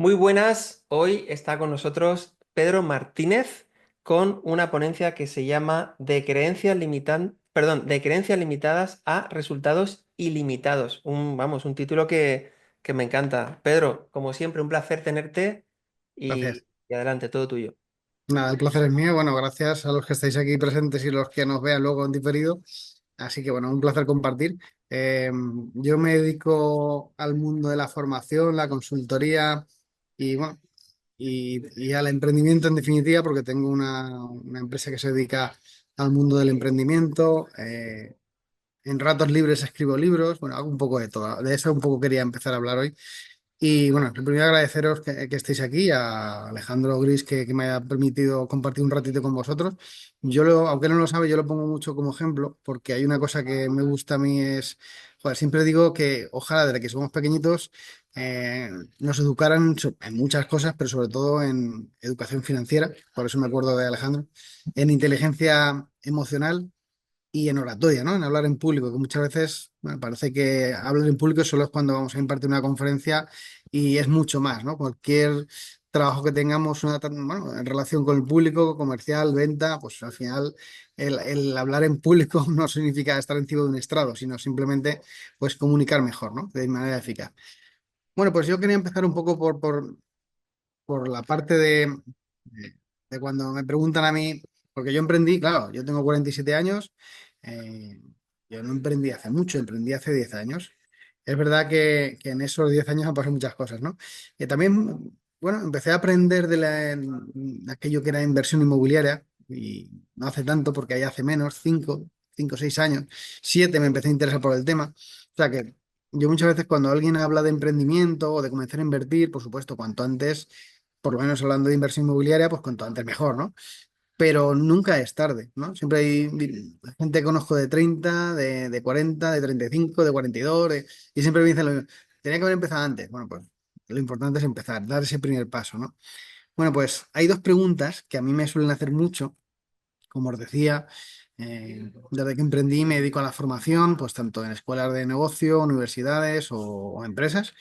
Muy buenas, hoy está con nosotros Pedro Martínez con una ponencia que se llama de creencias limitadas a resultados ilimitados. Un título que me encanta. Pedro, como siempre, un placer tenerte Gracias. y adelante, todo tuyo. Nada, el placer es mío. Bueno, gracias a los que estáis aquí presentes y los que nos vean luego en diferido. Así que bueno, un placer compartir. Eh, yo me dedico al mundo de la formación, la consultoría y bueno, y al emprendimiento en definitiva, porque tengo una empresa que se dedica al mundo del emprendimiento. En ratos libres escribo libros, bueno, hago un poco de todo. De eso un poco quería empezar a hablar hoy. Y bueno, lo primero agradeceros que estéis aquí, a Alejandro Gris que me haya permitido compartir un ratito con vosotros. Aunque no lo sabe, yo lo pongo mucho como ejemplo, porque hay una cosa que me gusta a mí es, joder, siempre digo que ojalá desde que somos pequeñitos eh, nos educaran en muchas cosas, pero sobre todo en educación financiera, por eso me acuerdo de Alejandro, en inteligencia emocional y en oratoria, ¿no? En hablar en público, que muchas veces, bueno, parece que hablar en público solo es cuando vamos a impartir una conferencia y es mucho más, ¿no? Cualquier trabajo que tengamos bueno, en relación con el público, comercial, venta, pues al final el hablar en público no significa estar encima de un estrado, sino simplemente pues comunicar mejor, ¿no? De manera eficaz. Bueno, pues yo quería empezar un poco por la parte de cuando me preguntan a mí, porque yo emprendí, claro, yo tengo 47 años, eh, yo no emprendí hace mucho, emprendí hace 10 años. Es verdad que en esos 10 años han pasado muchas cosas, ¿no? Y también, bueno, empecé a aprender de aquello que era inversión inmobiliaria, y no hace tanto, porque ahí hace menos, 5 o 6 años, 7 me empecé a interesar por el tema. O sea que yo muchas veces cuando alguien habla de emprendimiento o de comenzar a invertir, por supuesto, cuanto antes por lo menos hablando de inversión inmobiliaria, pues cuanto antes mejor, ¿no? Pero nunca es tarde, ¿no? Siempre hay gente que conozco de 30, de 40, de 35, de 42, y siempre me dicen lo mismo. Tenía que haber empezado antes. Bueno, pues lo importante es empezar, dar ese primer paso, ¿no? Bueno, pues hay dos preguntas que a mí me suelen hacer mucho, como os decía. Desde que emprendí me dedico a la formación, pues tanto en escuelas de negocio, universidades o empresas.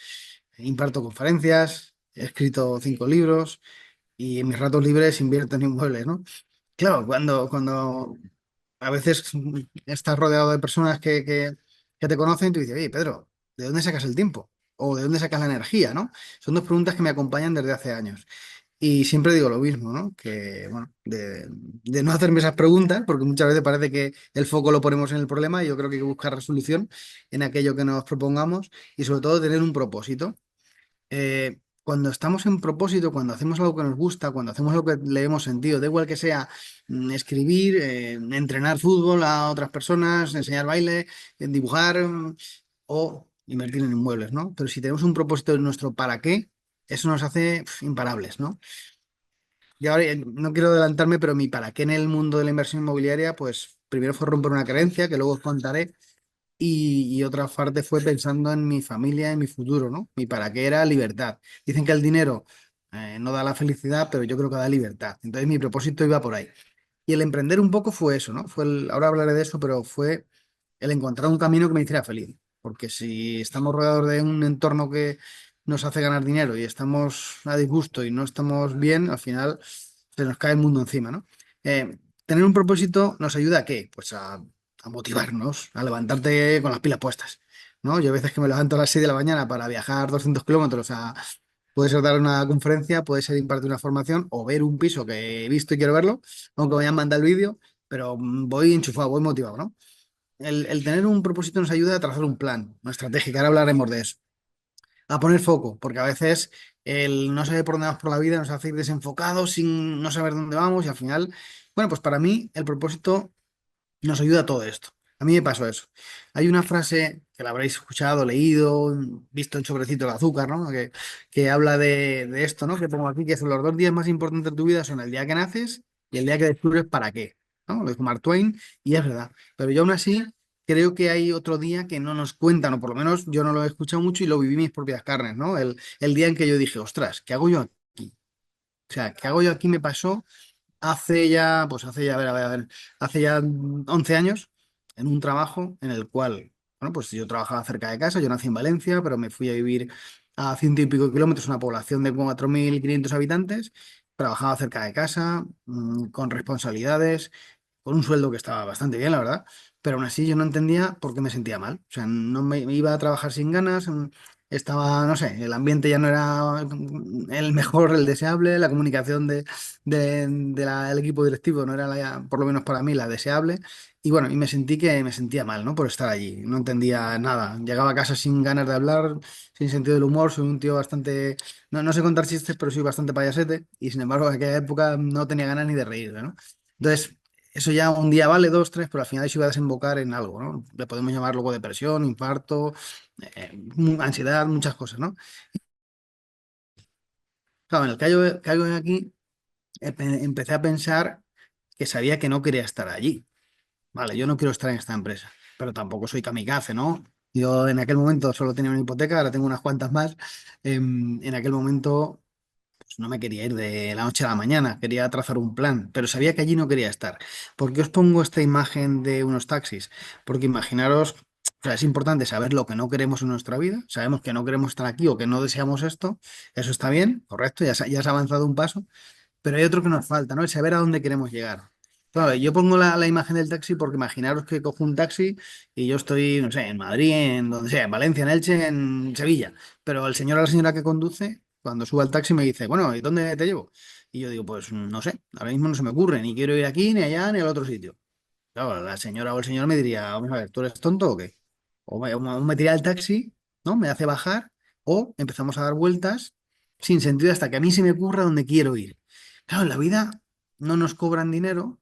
Imparto conferencias, he escrito 5 libros y en mis ratos libres invierto en inmuebles, ¿no? Claro, cuando a veces estás rodeado de personas que te conocen, tú dices, oye, Pedro, ¿de dónde sacas el tiempo? ¿O de dónde sacas la energía, ¿no? Son dos preguntas que me acompañan desde hace años. Y siempre digo lo mismo, ¿no? Que, bueno, de no hacerme esas preguntas, porque muchas veces parece que el foco lo ponemos en el problema y yo creo que hay que buscar resolución en aquello que nos propongamos y sobre todo tener un propósito. Cuando estamos en propósito, cuando hacemos algo que nos gusta, cuando hacemos algo que le hemos sentido, da igual que sea escribir, entrenar fútbol a otras personas, enseñar baile, dibujar o invertir en inmuebles, ¿no? Pero si tenemos un propósito de nuestro para qué, eso nos hace imparables, ¿no? Y ahora no quiero adelantarme, pero mi para qué en el mundo de la inversión inmobiliaria, pues primero fue romper una creencia que luego os contaré y otra parte fue pensando en mi familia, en mi futuro, ¿no? Mi para qué era libertad. Dicen que el dinero no da la felicidad, pero yo creo que da libertad. Entonces mi propósito iba por ahí. Y el emprender un poco fue eso, ¿no? Ahora hablaré de eso, pero fue el encontrar un camino que me hiciera feliz. Porque si estamos rodeados de un entorno que nos hace ganar dinero y estamos a disgusto y no estamos bien, al final se nos cae el mundo encima, ¿no? Tener un propósito nos ayuda a qué? Pues a motivarnos, a levantarte con las pilas puestas, ¿no? Yo a veces que me levanto a las 6 de la mañana para viajar 200 kilómetros puede ser dar una conferencia, puede ser impartir una formación o ver un piso que he visto y quiero verlo, aunque me hayan mandado el vídeo, pero voy enchufado, voy motivado, ¿no? El tener un propósito nos ayuda a trazar un plan, una estrategia, que ahora hablaremos de eso. A poner foco, porque a veces el no saber por dónde vamos por la vida nos hace ir desenfocados sin no saber dónde vamos y al final, bueno, pues para mí el propósito nos ayuda a todo esto. A mí me pasó eso. Hay una frase que la habréis escuchado, leído, visto en Sobrecito de Azúcar, ¿no? Que habla de esto, ¿no? Que pongo aquí, que son los 2 días más importantes de tu vida son el día que naces y el día que descubres para qué, ¿no? Lo dijo Mark Twain y es verdad. Pero yo aún así creo que hay otro día que no nos cuentan, o por lo menos yo no lo he escuchado mucho y lo viví en mis propias carnes, ¿no? El día en que yo dije, ostras, ¿qué hago yo aquí? O sea, ¿qué hago yo aquí? Me pasó hace ya, a ver, hace ya 11 años, en un trabajo en el cual, bueno, pues yo trabajaba cerca de casa, yo nací en Valencia, pero me fui a vivir a ciento y pico kilómetros, una población de 4.500 habitantes, trabajaba cerca de casa, con responsabilidades, con un sueldo que estaba bastante bien, la verdad, pero aún así yo no entendía por qué me sentía mal. O sea, no me iba a trabajar sin ganas, estaba, no sé, el ambiente ya no era el mejor, el deseable, la comunicación del equipo directivo no era, por lo menos para mí, la deseable. Y bueno, y me sentí que me sentía mal, ¿no? Por estar allí. No entendía nada. Llegaba a casa sin ganas de hablar, sin sentido del humor. Soy un tío bastante, no sé contar chistes, pero soy bastante payasete. Y sin embargo, en aquella época no tenía ganas ni de reír, ¿no? Entonces, eso ya un día vale, dos, tres, pero al final eso iba a desembocar en algo, ¿no? Le podemos llamar luego depresión, infarto, ansiedad, muchas cosas, ¿no? Claro, en el caigo de aquí, empecé a pensar que sabía que no quería estar allí. Vale, yo no quiero estar en esta empresa, pero tampoco soy kamikaze, ¿no? Yo en aquel momento solo tenía una hipoteca, ahora tengo unas cuantas más. En aquel momento pues, no me quería ir de la noche a la mañana, quería trazar un plan, pero sabía que allí no quería estar. ¿Por qué os pongo esta imagen de unos taxis? Porque imaginaros, o sea, es importante saber lo que no queremos en nuestra vida, sabemos que no queremos estar aquí o que no deseamos esto, eso está bien, correcto, ya has avanzado un paso, pero hay otro que nos falta, ¿no? El saber a dónde queremos llegar. Claro, yo pongo la imagen del taxi porque imaginaros que cojo un taxi y yo estoy, no sé, en Madrid, en donde sea, en Valencia, en Elche, en Sevilla. Pero el señor o la señora que conduce, cuando suba al taxi me dice, bueno, ¿y dónde te llevo? Y yo digo, pues no sé, ahora mismo no se me ocurre, ni quiero ir aquí, ni allá, ni al otro sitio. Claro, la señora o el señor me diría, vamos a ver, ¿tú eres tonto o qué? O me tira el taxi, ¿no? Me hace bajar, o empezamos a dar vueltas sin sentido hasta que a mí se me ocurra dónde quiero ir. Claro, en la vida no nos cobran dinero,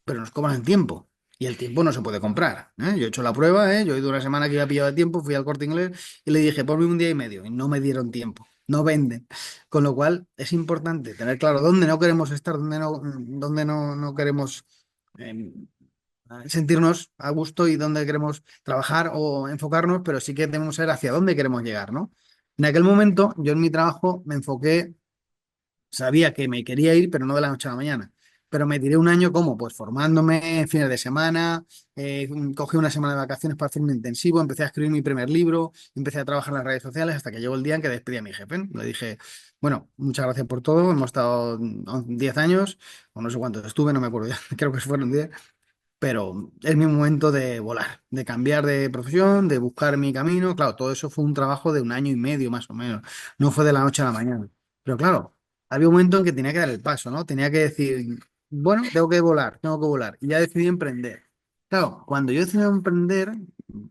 pero nos cobran tiempo. Y el tiempo no se puede comprar. ¿Eh? Yo he hecho la prueba, ¿eh? Yo he ido una semana que iba pillado de tiempo, fui al Corte Inglés y le dije, ponme un día y medio. Y no me dieron tiempo. No venden. Con lo cual, es importante tener claro dónde no queremos estar, dónde no queremos eh, sentirnos a gusto y dónde queremos trabajar o enfocarnos, pero sí que debemos saber hacia dónde queremos llegar, ¿no? En aquel momento, yo en mi trabajo me enfoqué. Sabía que me quería ir, pero no de la noche a la mañana. Pero me tiré un año como, pues formándome, fines de semana, cogí una semana de vacaciones para hacer un intensivo, empecé a escribir mi primer libro, empecé a trabajar en las redes sociales hasta que llegó el día en que despedí a mi jefe. Le dije, bueno, muchas gracias por todo, hemos estado 10 años, o no sé cuántos estuve, no me acuerdo ya, creo que fueron 10, pero es mi momento de volar, de cambiar de profesión, de buscar mi camino. Claro, todo eso fue un trabajo de un año y medio más o menos, no fue de la noche a la mañana. Pero claro, había un momento en que tenía que dar el paso, ¿no? Tenía que decir, bueno, tengo que volar, tengo que volar. Y ya decidí emprender. Claro, cuando yo decidí emprender,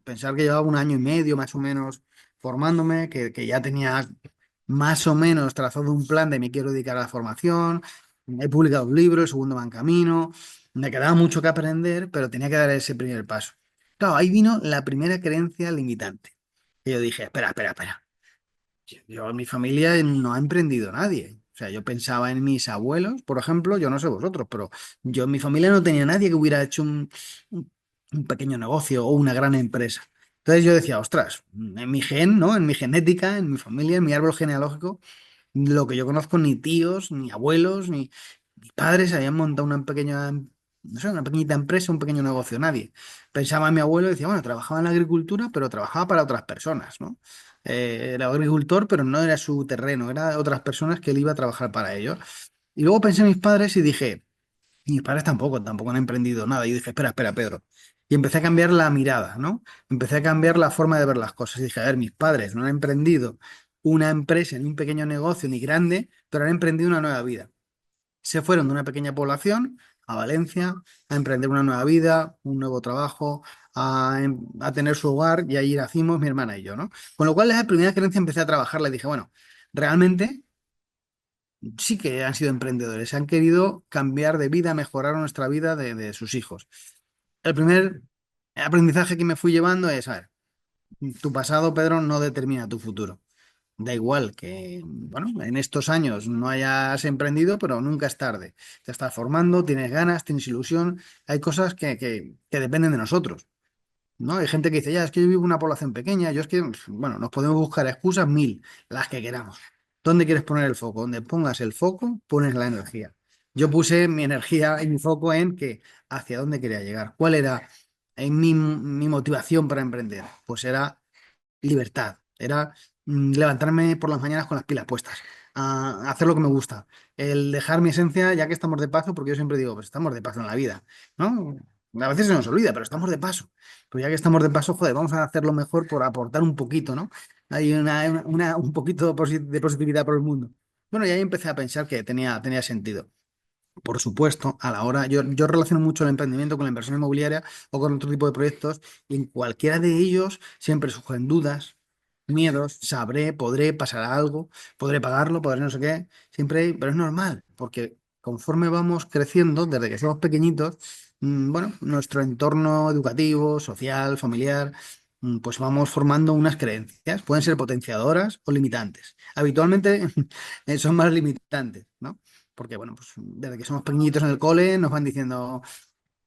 pensar que llevaba un año y medio más o menos formándome, que ya tenía más o menos trazado un plan de me quiero dedicar a la formación, he publicado un libro, el segundo va en camino, me quedaba mucho que aprender, pero tenía que dar ese primer paso. Claro, ahí vino la primera creencia limitante. Y yo dije, espera, espera, espera. Yo en mi familia no ha emprendido nadie. O sea, yo pensaba en mis abuelos, por ejemplo, yo no sé vosotros, pero yo en mi familia no tenía nadie que hubiera hecho un- un pequeño negocio o una gran empresa. Entonces yo decía, ostras, en mi gen, ¿no? En mi genética, en mi familia, en mi árbol genealógico, lo que yo conozco, ni tíos, ni abuelos, ni mis padres habían montado una pequeña, no sé, una pequeñita empresa, un pequeño negocio, nadie. Pensaba en mi abuelo y decía, bueno, trabajaba en la agricultura, pero trabajaba para otras personas, ¿no? Era agricultor, pero no era su terreno, era de otras personas que él iba a trabajar para ellos. Y luego pensé en mis padres y dije, y mis padres tampoco han emprendido nada. Y dije, espera, espera, Pedro. Y empecé a cambiar la mirada, ¿no? Empecé a cambiar la forma de ver las cosas. Y dije, a ver, mis padres no han emprendido una empresa ni un pequeño negocio ni grande, pero han emprendido una nueva vida. Se fueron de una pequeña población a Valencia a emprender una nueva vida, un nuevo trabajo, a tener su hogar y ahí nacimos mi hermana y yo, ¿no? Con lo cual, la primera creencia empecé a trabajarla y dije, bueno, realmente sí que han sido emprendedores, han querido cambiar de vida, mejorar nuestra vida de sus hijos. El primer aprendizaje que me fui llevando es, a ver, tu pasado, Pedro, no determina tu futuro. Da igual que, bueno, en estos años no hayas emprendido, pero nunca es tarde. Te estás formando, tienes ganas, tienes ilusión. Hay cosas que dependen de nosotros, ¿no? Hay gente que dice, ya, es que yo vivo en una población pequeña, yo es que, bueno, nos podemos buscar excusas mil, las que queramos. ¿Dónde quieres poner el foco? Donde pongas el foco, pones la energía. Yo puse mi energía y mi foco en que hacia dónde quería llegar. ¿Cuál era mi motivación para emprender? Pues era libertad, era levantarme por las mañanas con las pilas puestas, a hacer lo que me gusta, el dejar mi esencia, ya que estamos de paso, porque yo siempre digo, pues estamos de paso en la vida, ¿no? A veces se nos olvida, pero estamos de paso. Pues ya que estamos de paso, joder, vamos a hacerlo mejor por aportar un poquito, ¿no? Hay un poquito de positividad por el mundo. Bueno, y ahí empecé a pensar que tenía sentido. Por supuesto, a la hora, yo relaciono mucho el emprendimiento con la inversión inmobiliaria o con otro tipo de proyectos, y en cualquiera de ellos siempre surgen dudas, miedos, sabré, podré, pasará algo, podré pagarlo, podré no sé qué, siempre hay, pero es normal, porque conforme vamos creciendo, desde que somos pequeñitos, bueno, nuestro entorno educativo, social, familiar, pues vamos formando unas creencias, pueden ser potenciadoras o limitantes. Habitualmente son más limitantes, ¿no? Porque, bueno, pues desde que somos pequeñitos en el cole nos van diciendo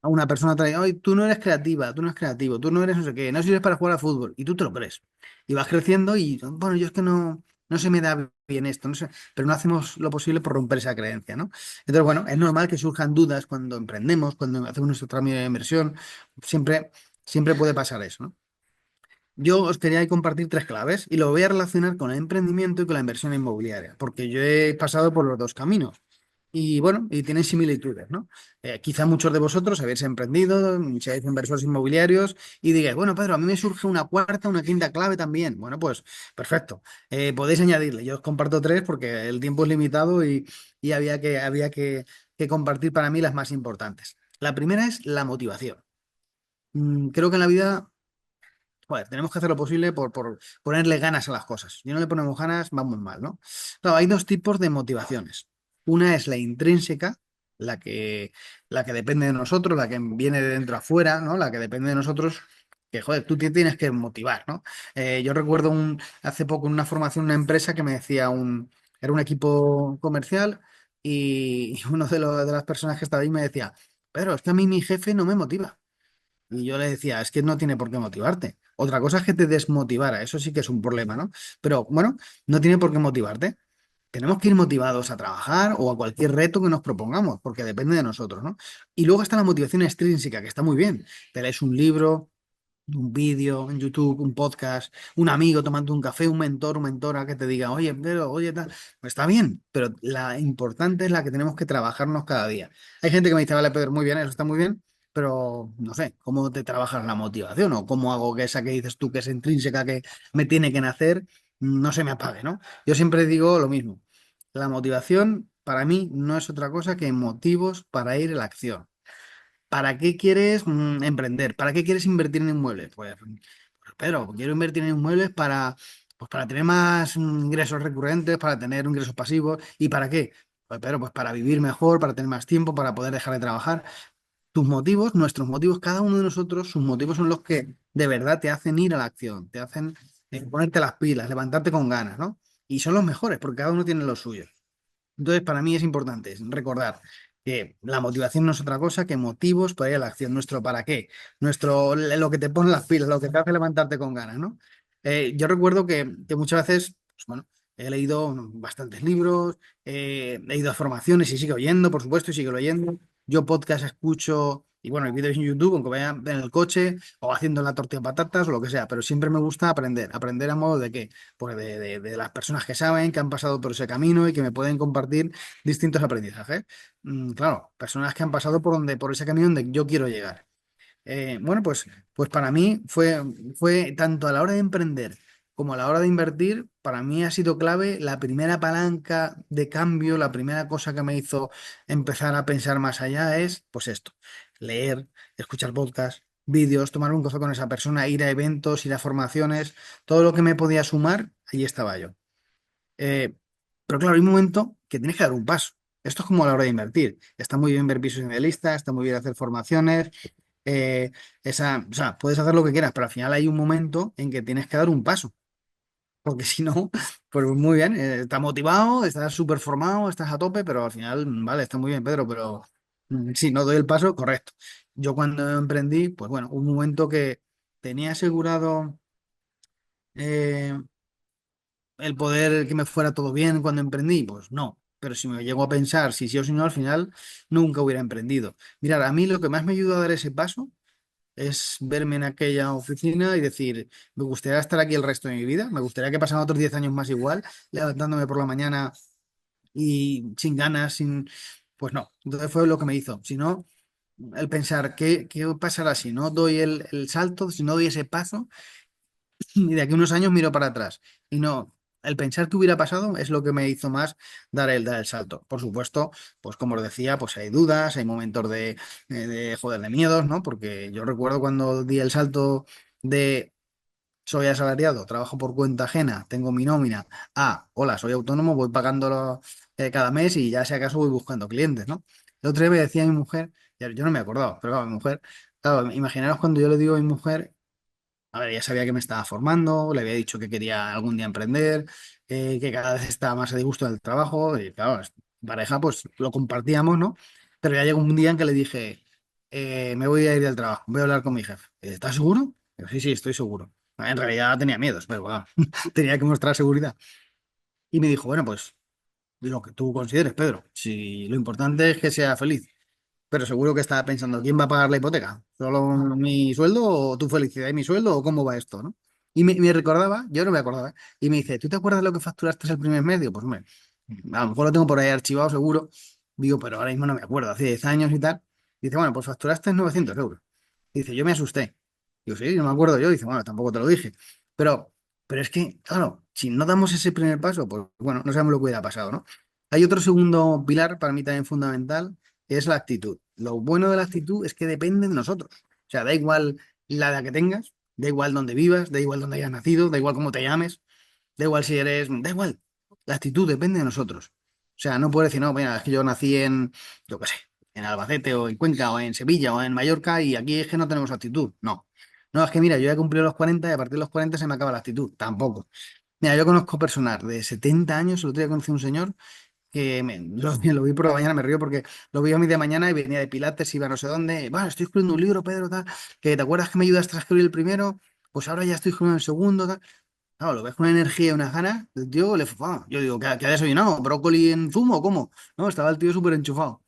a una persona, trae, oye, tú no eres creativa, tú no eres creativo, tú no eres no sé qué, no sirves para jugar al fútbol, y tú te lo crees. Y vas creciendo y, bueno, yo es que no se me da bien esto, no sé, pero no hacemos lo posible por romper esa creencia, ¿no? Entonces, bueno, es normal que surjan dudas cuando emprendemos, cuando hacemos nuestro trámite de inversión, siempre, siempre puede pasar eso, ¿no? Yo os quería compartir tres claves y lo voy a relacionar con el emprendimiento y con la inversión inmobiliaria, porque yo he pasado por los dos caminos. Y bueno, y tienen similitudes, ¿no? Quizá muchos de vosotros habéis emprendido, seáis inversores inmobiliarios y digáis, bueno, Pedro, a mí me surge una cuarta, una quinta clave también. Bueno, pues perfecto. Podéis añadirle. Yo os comparto tres porque el tiempo es limitado y que compartir para mí las más importantes. La primera es la motivación. Creo que en la vida, joder, tenemos que hacer lo posible por ponerle ganas a las cosas. Si no le ponemos ganas, vamos mal, ¿no? Claro, hay dos tipos de motivaciones. Una es la intrínseca, la que, la que depende de nosotros, la que viene de dentro a fuera, ¿no? La que depende de nosotros, que, joder, tú te tienes que motivar, ¿no? Yo recuerdo hace poco en una formación, una empresa que me decía era un equipo comercial y uno de las personas que estaba ahí me decía, Pedro, es que a mí mi jefe no me motiva. Y yo le decía, es que no tiene por qué motivarte. Otra cosa es que te desmotivara, eso sí que es un problema, ¿no? Pero bueno, no tiene por qué motivarte. Tenemos que ir motivados a trabajar o a cualquier reto que nos propongamos, porque depende de nosotros, ¿no? Y luego está la motivación extrínseca, que está muy bien. Te lees un libro, un vídeo en YouTube, un podcast, un amigo tomando un café, un mentor, una mentora que te diga, oye, pero, oye, tal. Pues está bien, pero la importante es la que tenemos que trabajarnos cada día. Hay gente que me dice, vale, Pedro, muy bien, eso está muy bien, pero no sé, ¿cómo te trabajas la motivación? ¿O cómo hago que esa que dices tú, que es intrínseca, que me tiene que nacer, no se me apague, ¿no? Yo siempre digo lo mismo. La motivación para mí no es otra cosa que motivos para ir a la acción. ¿Para qué quieres emprender? ¿Para qué quieres invertir en inmuebles? Pues, Pedro, quiero invertir en inmuebles pues para tener más ingresos recurrentes, para tener ingresos pasivos. ¿Y para qué? Pues, Pedro, pues para vivir mejor, para tener más tiempo, para poder dejar de trabajar. Tus motivos, nuestros motivos, cada uno de nosotros, sus motivos son los que de verdad te hacen ir a la acción, te hacen ponerte las pilas, levantarte con ganas, ¿no? Y son los mejores, porque cada uno tiene los suyos. Entonces, para mí es importante recordar que la motivación no es otra cosa que motivos para ir a la acción, nuestro para qué, lo que te pone las pilas, lo que te hace levantarte con ganas, ¿no? Yo recuerdo que muchas veces, pues bueno, he leído bastantes libros, he ido a formaciones y sigo oyendo, por supuesto, y sigo oyendo. Yo podcast escucho y bueno, hay vídeos en YouTube, aunque vaya en el coche o haciendo la tortilla de patatas o lo que sea, pero siempre me gusta aprender. ¿Aprender a modo de qué? Pues de las personas que saben, que han pasado por ese camino y que me pueden compartir distintos aprendizajes. Claro, personas que han pasado por ese camino donde yo quiero llegar. Bueno, pues para mí fue tanto a la hora de emprender como a la hora de invertir, para mí ha sido clave la primera palanca de cambio, la primera cosa que me hizo empezar a pensar más allá es, pues esto, leer, escuchar podcasts, vídeos, tomar un café con esa persona, ir a eventos, ir a formaciones, todo lo que me podía sumar, ahí estaba yo. Eh, pero claro, hay un momento que tienes que dar un paso. Esto es como a la hora de invertir. Está muy bien ver pisos idealistas, está muy bien hacer formaciones, eh, o sea, puedes hacer lo que quieras, pero al final hay un momento en que tienes que dar un paso. Porque si no, pues muy bien, estás motivado, estás súper formado, estás a tope, pero al final, vale, está muy bien, Pedro, pero si no doy el paso, correcto. Yo cuando emprendí, pues bueno, un momento que tenía asegurado eh, el poder que me fuera todo bien cuando emprendí, pues no. Pero si me llego a pensar si sí o si no, al final nunca hubiera emprendido. Mirar, a mí lo que más me ayudó a dar ese paso es verme en aquella oficina y decir, me gustaría estar aquí el resto de mi vida, me gustaría que pasaran otros 10 años más igual, levantándome por la mañana y sin ganas, sin... Pues no, entonces fue lo que me hizo. Si no, el pensar, ¿qué pasará si no doy el salto, si no doy ese paso? Y de aquí a unos años miro para atrás. Y no, el pensar que hubiera pasado es lo que me hizo más dar el salto. Por supuesto, pues como os decía, pues hay dudas, hay momentos joder, de miedos, ¿no? Porque yo recuerdo cuando di el salto de soy asalariado, trabajo por cuenta ajena, tengo mi nómina, hola, soy autónomo, voy pagándolo cada mes y ya si acaso voy buscando clientes, ¿no? El otro día me decía mi mujer, yo no me acordaba, pero claro, mi mujer, claro, imaginaros cuando yo le digo a mi mujer, a ver, ya sabía que me estaba formando, le había dicho que quería algún día emprender, que cada vez estaba más a disgusto del trabajo, y claro, pareja, pues lo compartíamos, ¿no? Pero ya llegó un día en que le dije, me voy a ir del trabajo, voy a hablar con mi jefe. ¿Estás seguro? Digo, sí, sí, estoy seguro. En realidad tenía miedos, pero bueno, tenía que mostrar seguridad. Y me dijo, bueno, pues lo que tú consideres, Pedro, si lo importante es que sea feliz. Pero seguro que estaba pensando, ¿quién va a pagar la hipoteca? ¿Solo mi sueldo o tu felicidad y mi sueldo o cómo va esto, ¿no? Y me recordaba, yo no me acordaba, ¿eh? Y me dice, ¿tú te acuerdas de lo que facturaste el primer mes? Digo, pues hombre, a lo mejor lo tengo por ahí archivado seguro. Digo, pero ahora mismo no me acuerdo, hace 10 años y tal. Dice, bueno, pues facturaste 900 euros. Dice, yo me asusté. Digo, sí, no me acuerdo yo. Dice, bueno, tampoco te lo dije. Pero, pero es que, claro, si no damos ese primer paso, pues bueno, no sabemos lo que hubiera pasado, ¿no? Hay otro segundo pilar para mí también fundamental, que es la actitud. Lo bueno de la actitud es que depende de nosotros. O sea, da igual la edad que tengas, da igual dónde vivas, da igual dónde hayas nacido, da igual cómo te llames, da igual si eres, da igual. La actitud depende de nosotros. O sea, no puedes decir, no, mira, es que yo nací en, yo qué sé, en Albacete o en Cuenca o en Sevilla o en Mallorca y aquí es que no tenemos actitud. No. No, es que mira, yo ya he cumplido los 40 y a partir de los 40 se me acaba la actitud. Tampoco. Mira, yo conozco personas de 70 años, el otro día conocí a un señor que lo vi por la mañana, me río porque lo vi a mí de mañana y venía de Pilates, iba a no sé dónde. Bueno, estoy escribiendo un libro, Pedro, tal, que te acuerdas que me ayudaste a escribir el primero, pues ahora ya estoy escribiendo el segundo, tal. Claro, lo ves con una energía y unas ganas, el tío le Yo digo, ¿qué ha desayunado? ¿Brócoli en zumo o cómo? No, estaba el tío súper enchufado.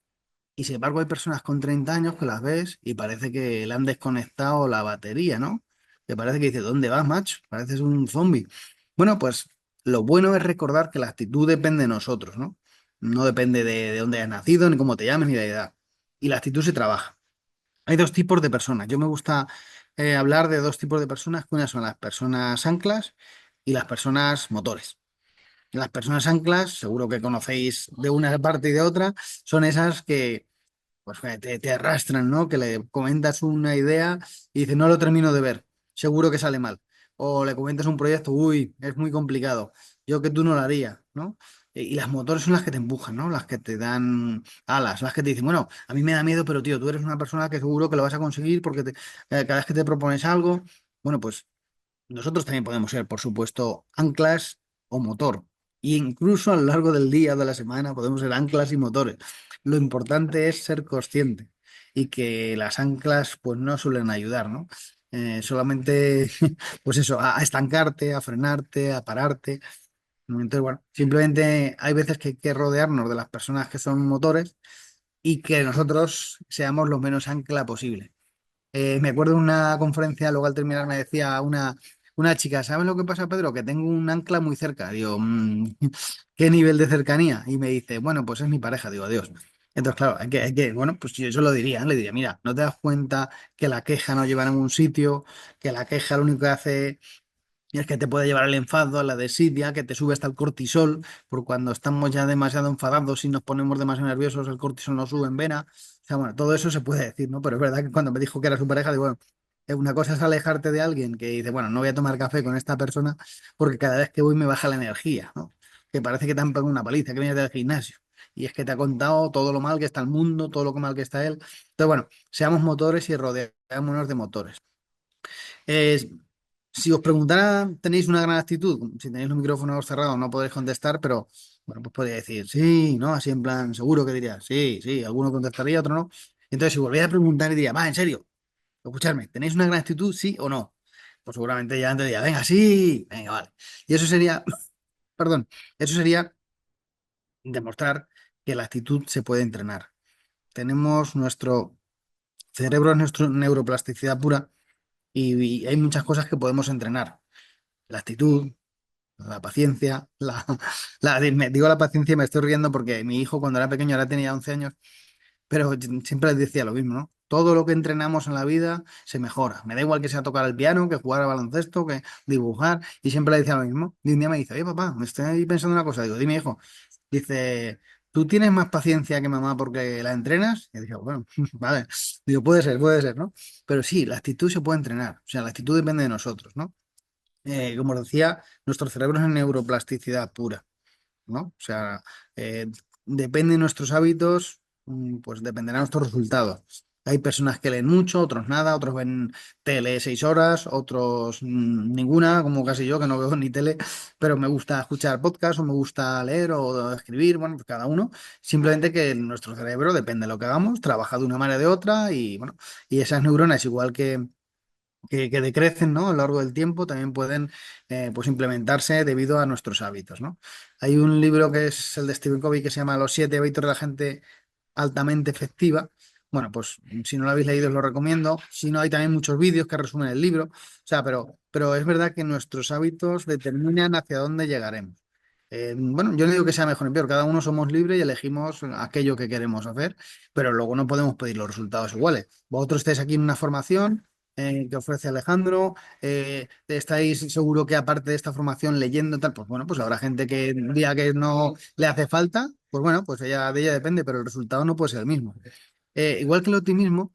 Y sin embargo hay personas con 30 años que las ves y parece que le han desconectado la batería, ¿no? Que parece que dice, ¿dónde vas, macho? Pareces un zombie. Bueno, pues lo bueno es recordar que la actitud depende de nosotros, ¿no? No depende de dónde hayas nacido, ni cómo te llames, ni de la edad. Y la actitud se trabaja. Hay dos tipos de personas. Yo me gusta hablar de dos tipos de personas, que una son las personas anclas y las personas motores. Las personas anclas, seguro que conocéis de una parte y de otra, son esas que pues te arrastran, ¿no? Que le comentas una idea y dices, no lo termino de ver, seguro que sale mal. O le comentas un proyecto, uy, es muy complicado, yo que tú no lo haría, ¿no? Y las motores son las que te empujan, ¿no? Las que te dan alas, las que te dicen, bueno, a mí me da miedo, pero tío, tú eres una persona que seguro que lo vas a conseguir porque cada vez que te propones algo, bueno, pues nosotros también podemos ser, por supuesto, anclas o motor. Y incluso a lo largo del día, de la semana, podemos ser anclas y motores. Lo importante es ser consciente y que las anclas pues no suelen ayudar, ¿no? Solamente, pues eso, a estancarte, a frenarte, a pararte. Entonces, bueno, simplemente hay veces que hay que rodearnos de las personas que son motores y que nosotros seamos lo menos ancla posible. Me acuerdo de una conferencia, luego al terminar me decía una chica, ¿sabes lo que pasa, Pedro? Que tengo un ancla muy cerca. Digo, ¿qué nivel de cercanía? Y me dice, bueno, pues es mi pareja. Digo, adiós. Entonces, claro, bueno, pues yo eso lo diría, ¿eh? Le diría, mira, ¿no te das cuenta que la queja no lleva a ningún sitio? Que la queja lo único que hace y es que te puede llevar al enfado, a la desidia, que te sube hasta el cortisol, por cuando estamos ya demasiado enfadados y nos ponemos demasiado nerviosos, el cortisol nos sube en vena. O sea, bueno, todo eso se puede decir, ¿no? Pero es verdad que cuando me dijo que era su pareja, digo, bueno, una cosa es alejarte de alguien que dice, bueno, no voy a tomar café con esta persona porque cada vez que voy me baja la energía, ¿no? Que parece que te han pegado una paliza, que vienes del gimnasio. Y es que te ha contado todo lo mal que está el mundo, todo lo mal que está él. Entonces, bueno, seamos motores y rodeémonos de motores. Eh, si os preguntara, ¿tenéis una gran actitud? Si tenéis los micrófonos cerrados no podréis contestar, pero bueno, pues podría decir sí, ¿no? Así en plan, seguro que diría sí, sí, alguno contestaría, otro no. Entonces, si volviera a preguntar y diría, va, en serio, escuchadme, ¿tenéis una gran actitud, sí o no? Pues seguramente ya antes diría, venga, sí, venga, vale. Y eso sería, perdón, eso sería demostrar que la actitud se puede entrenar. Tenemos nuestro cerebro es nuestra neuroplasticidad pura y hay muchas cosas que podemos entrenar. La actitud, la paciencia, digo la paciencia y me estoy riendo porque mi hijo cuando era pequeño, ahora tenía 11 años, pero siempre les decía lo mismo, ¿no? Todo lo que entrenamos en la vida se mejora. Me da igual que sea tocar el piano, que jugar al baloncesto, que dibujar, y siempre le decía lo mismo. Y un día me dice, oye papá, me estoy ahí pensando una cosa. Digo, dime hijo. Dice, ¿tú tienes más paciencia que mamá porque la entrenas? Y dije, bueno, vale. Digo, puede ser, ¿no? Pero sí, la actitud se puede entrenar. O sea, la actitud depende de nosotros, ¿no? Como os decía, nuestro cerebro es neuroplasticidad pura, ¿no? O sea, eh, depende de nuestros hábitos, pues dependerá de nuestros resultados. Hay personas que leen mucho, otros nada, otros ven tele 6 horas, otros ninguna, como casi yo, que no veo ni tele, pero me gusta escuchar podcast o me gusta leer o escribir, bueno, pues cada uno. Simplemente que nuestro cerebro, depende de lo que hagamos, trabaja de una manera o de otra y bueno, y esas neuronas, igual que decrecen, ¿no? A lo largo del tiempo, también pueden pues implementarse debido a nuestros hábitos, ¿no? Hay un libro que es el de Stephen Covey que se llama Los 7 hábitos de la gente altamente efectiva. Bueno, pues si no lo habéis leído os lo recomiendo. Si no, hay también muchos vídeos que resumen el libro. O sea, pero es verdad que nuestros hábitos determinan hacia dónde llegaremos. Bueno, yo no digo que sea mejor ni peor, cada uno somos libres y elegimos aquello que queremos hacer, pero luego no podemos pedir los resultados iguales. Vosotros estáis aquí en una formación que ofrece Alejandro, estáis seguro que aparte de esta formación leyendo tal, pues bueno, pues habrá gente que diga que no le hace falta, pues bueno, pues de ella depende, pero el resultado no puede ser el mismo. Igual que el optimismo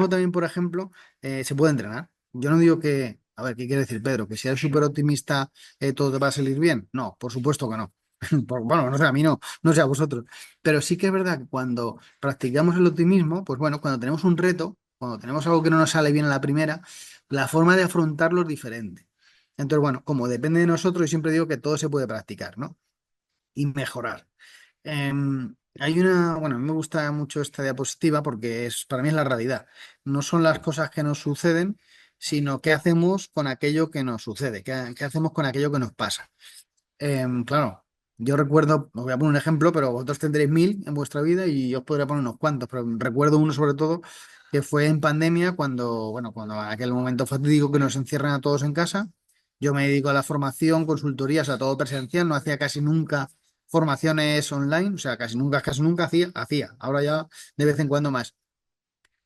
también, por ejemplo, se puede entrenar. Yo no digo que, a ver, ¿qué quiere decir Pedro? ¿Que si eres súper optimista todo te va a salir bien? No, por supuesto que no. Bueno, no sé, a mí no, no sé a vosotros. Pero sí que es verdad que cuando practicamos el optimismo, pues bueno, cuando tenemos un reto, cuando tenemos algo que no nos sale bien a la primera, la forma de afrontarlo es diferente. Entonces, bueno, como depende de nosotros, yo siempre digo que todo se puede practicar, ¿no? Y mejorar. Hay una, bueno, a mí me gusta mucho esta diapositiva porque para mí es la realidad. No son las cosas que nos suceden, sino qué hacemos con aquello que nos sucede, qué hacemos con aquello que nos pasa. Claro, yo recuerdo, os voy a poner un ejemplo, pero vosotros tendréis 1000 en vuestra vida y yo os podría poner unos cuantos, pero recuerdo uno sobre todo que fue en pandemia cuando, bueno, cuando aquel momento fatídico que nos encierran a todos en casa. Yo me dedico a la formación, consultorías, a todo presencial, no hacía casi nunca formaciones online, o sea, casi nunca hacía, ahora ya de vez en cuando más.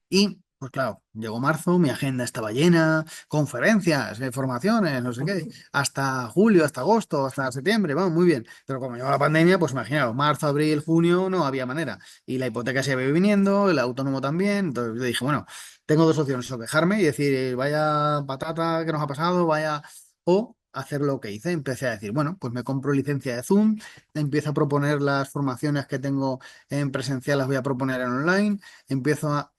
Y, pues claro, llegó marzo, mi agenda estaba llena, conferencias, formaciones, no sé qué, hasta julio, hasta agosto, hasta septiembre, vamos, muy bien. Pero como llegó la pandemia, pues imaginaos, marzo, abril, junio, no había manera. Y la hipoteca se iba viniendo, el autónomo también. Entonces yo dije, bueno, tengo dos opciones, o quejarme y decir, vaya patata que nos ha pasado, vaya, o hacer lo que hice. Empecé a decir, bueno, pues me compro licencia de Zoom, empiezo a proponer las formaciones que tengo en presencial, las voy a proponer en online, empiezo a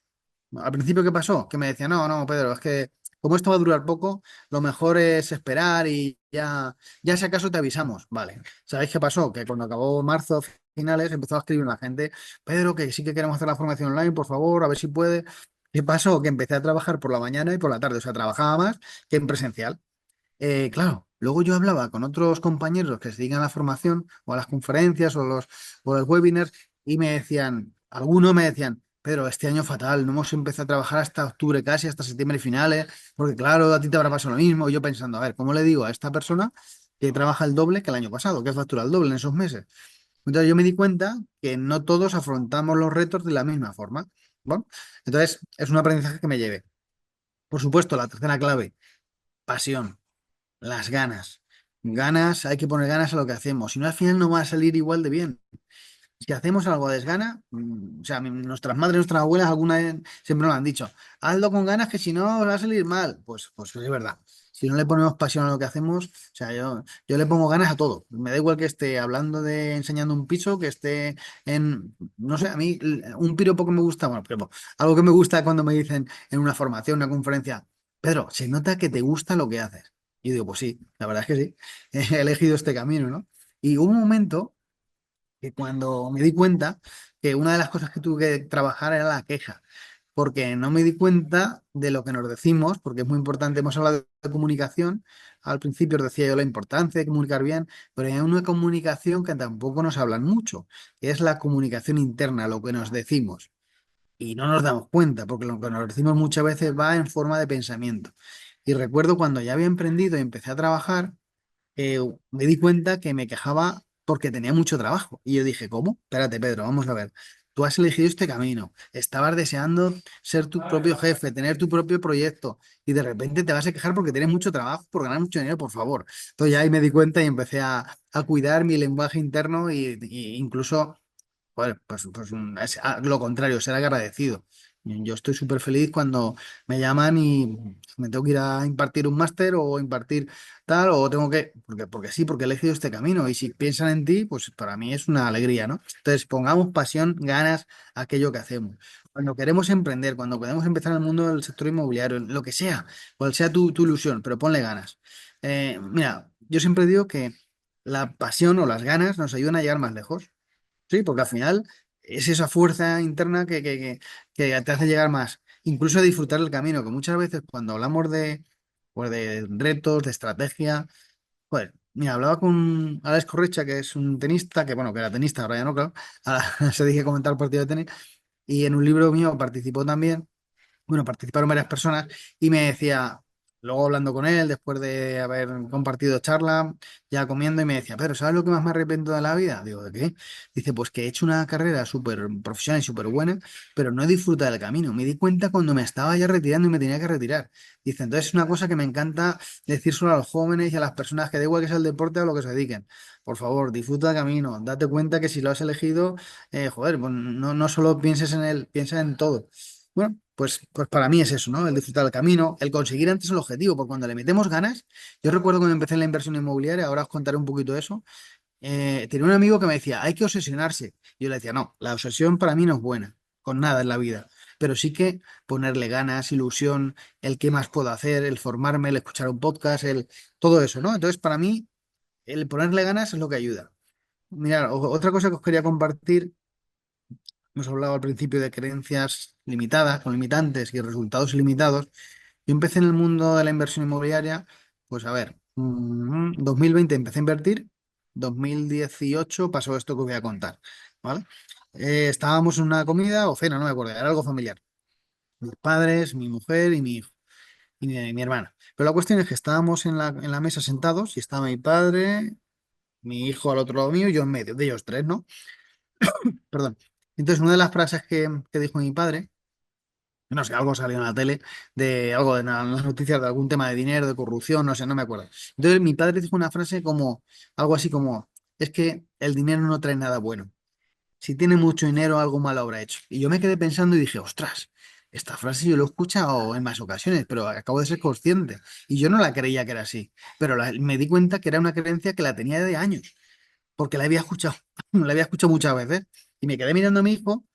al principio, ¿qué pasó? Que me decía, no, no, Pedro, es que como esto va a durar poco, lo mejor es esperar y ya si acaso te avisamos. Vale. ¿Sabéis qué pasó? Que cuando acabó marzo, finales, empezó a escribir la gente, Pedro, que sí que queremos hacer la formación online, por favor, a ver si puede. ¿Qué pasó? Que empecé a trabajar por la mañana y por la tarde, o sea, trabajaba más que en presencial. Claro, luego yo hablaba con otros compañeros que se dedican a la formación o a las conferencias o los webinars y me decían, algunos me decían, pero este año fatal, no hemos empezado a trabajar hasta octubre casi, hasta septiembre finales, porque claro, a ti te habrá pasado lo mismo. Y yo pensando, a ver, ¿cómo le digo a esta persona que trabaja el doble que el año pasado, que factura el doble en esos meses? Entonces yo me di cuenta que no todos afrontamos los retos de la misma forma. Bueno, entonces es un aprendizaje que me llevé. Por supuesto, la tercera clave, pasión. Las ganas. Ganas, hay que poner ganas a lo que hacemos. Si no, al final no va a salir igual de bien. Si hacemos algo a desgana, o sea, nuestras madres, nuestras abuelas alguna vez siempre nos han dicho, hazlo con ganas que si no va a salir mal. Pues es verdad. Si no le ponemos pasión a lo que hacemos, o sea, yo le pongo ganas a todo. Me da igual que esté hablando de enseñando un piso, que esté no sé, a mí un piropo que me gusta, bueno, piropo, algo que me gusta cuando me dicen en una formación, una conferencia, Pedro, se nota que te gusta lo que haces. Y digo, pues sí, la verdad es que sí, he elegido este camino, ¿no? Y hubo un momento que cuando me di cuenta que una de las cosas que tuve que trabajar era la queja, porque no me di cuenta de lo que nos decimos, porque es muy importante, hemos hablado de comunicación, al principio os decía yo la importancia de comunicar bien, pero hay una comunicación que tampoco nos hablan mucho, que es la comunicación interna, lo que nos decimos. y no nos damos cuenta, porque lo que nos decimos muchas veces va en forma de pensamiento. Y recuerdo cuando ya había emprendido y empecé a trabajar, eh, me di cuenta que me quejaba porque tenía mucho trabajo. Y yo dije, ¿cómo? Espérate, Pedro, vamos a ver. Tú has elegido este camino, estabas deseando ser tu propio jefe, tener tu propio proyecto, y de repente te vas a quejar porque tienes mucho trabajo, por ganar mucho dinero, por favor. Entonces ya ahí me di cuenta y empecé a cuidar mi lenguaje interno y incluso joder, es lo contrario, ser agradecido. Yo estoy súper feliz cuando me llaman y me tengo que ir a impartir un máster o impartir tal, o tengo que, porque sí, porque he elegido este camino. Y si piensan en ti, pues para mí es una alegría, ¿no? Entonces, pongamos pasión, ganas a aquello que hacemos. Cuando queremos emprender, cuando queremos empezar en el mundo del sector inmobiliario, lo que sea, cual sea tu ilusión, pero ponle ganas. Mira, yo siempre digo que la pasión o las ganas nos ayudan a llegar más lejos. Sí, porque al final es esa fuerza interna que te hace llegar más, incluso a disfrutar el camino, que muchas veces cuando hablamos pues de retos, de estrategia, pues mira, hablaba con Alex Correcha, que es un tenista, que bueno, que era tenista, ahora ya no, claro, ahora se dije comentar el partido de tenis, y en un libro mío participó también, bueno, participaron varias personas y me decía, luego hablando con él, después de haber compartido charla, ya comiendo, y me decía, pero ¿sabes lo que más me arrepiento de la vida? Digo, ¿de qué? Dice, pues que he hecho una carrera súper profesional y súper buena, pero no he disfrutado del camino. Me di cuenta cuando me estaba ya retirando y me tenía que retirar. Dice, entonces es una cosa que me encanta decir solo a los jóvenes y a las personas que da igual que sea el deporte o a lo que se dediquen. Por favor, disfruta del camino, date cuenta que si lo has elegido, joder, pues no solo pienses en él, piensa en todo. Bueno, pues para mí es eso, ¿no? El disfrutar del camino, el conseguir antes el objetivo, porque cuando le metemos ganas, yo recuerdo cuando empecé en la inversión inmobiliaria, ahora os contaré un poquito de eso, tenía un amigo que me decía, hay que obsesionarse. Yo le decía, no, la obsesión para mí no es buena, con nada en la vida, pero sí que ponerle ganas, ilusión, el qué más puedo hacer, el formarme, el escuchar un podcast, todo eso, ¿no? Entonces, para mí, el ponerle ganas es lo que ayuda. Mirad, otra cosa que os quería compartir. Hemos hablado al principio de creencias limitadas, con limitantes y resultados ilimitados. Yo empecé en el mundo de la inversión inmobiliaria, pues a ver, 2020 empecé a invertir, 2018 pasó esto que os voy a contar, ¿vale? Estábamos en una comida o cena, no me acuerdo, era algo familiar. Mis padres, mi mujer y mi hijo y mi hermana. Pero la cuestión es que estábamos en la mesa sentados y estaba mi padre, mi hijo al otro lado mío y yo en medio, de ellos tres, ¿no? Perdón. Entonces, una de las frases que dijo mi padre, no sé, algo salió en la tele, de algo de las noticias de algún tema de dinero, de corrupción, no sé, no me acuerdo. Entonces, mi padre dijo una frase como, algo así como, es que el dinero no trae nada bueno. Si tiene mucho dinero, algo malo habrá hecho. Y yo me quedé pensando y dije, ostras, esta frase yo lo he escuchado en más ocasiones, pero acabo de ser consciente. Y yo no la creía que era así, pero me di cuenta que era una creencia que la tenía de años, porque la había escuchado, la había escuchado muchas veces. Y me quedé mirando a mi hijo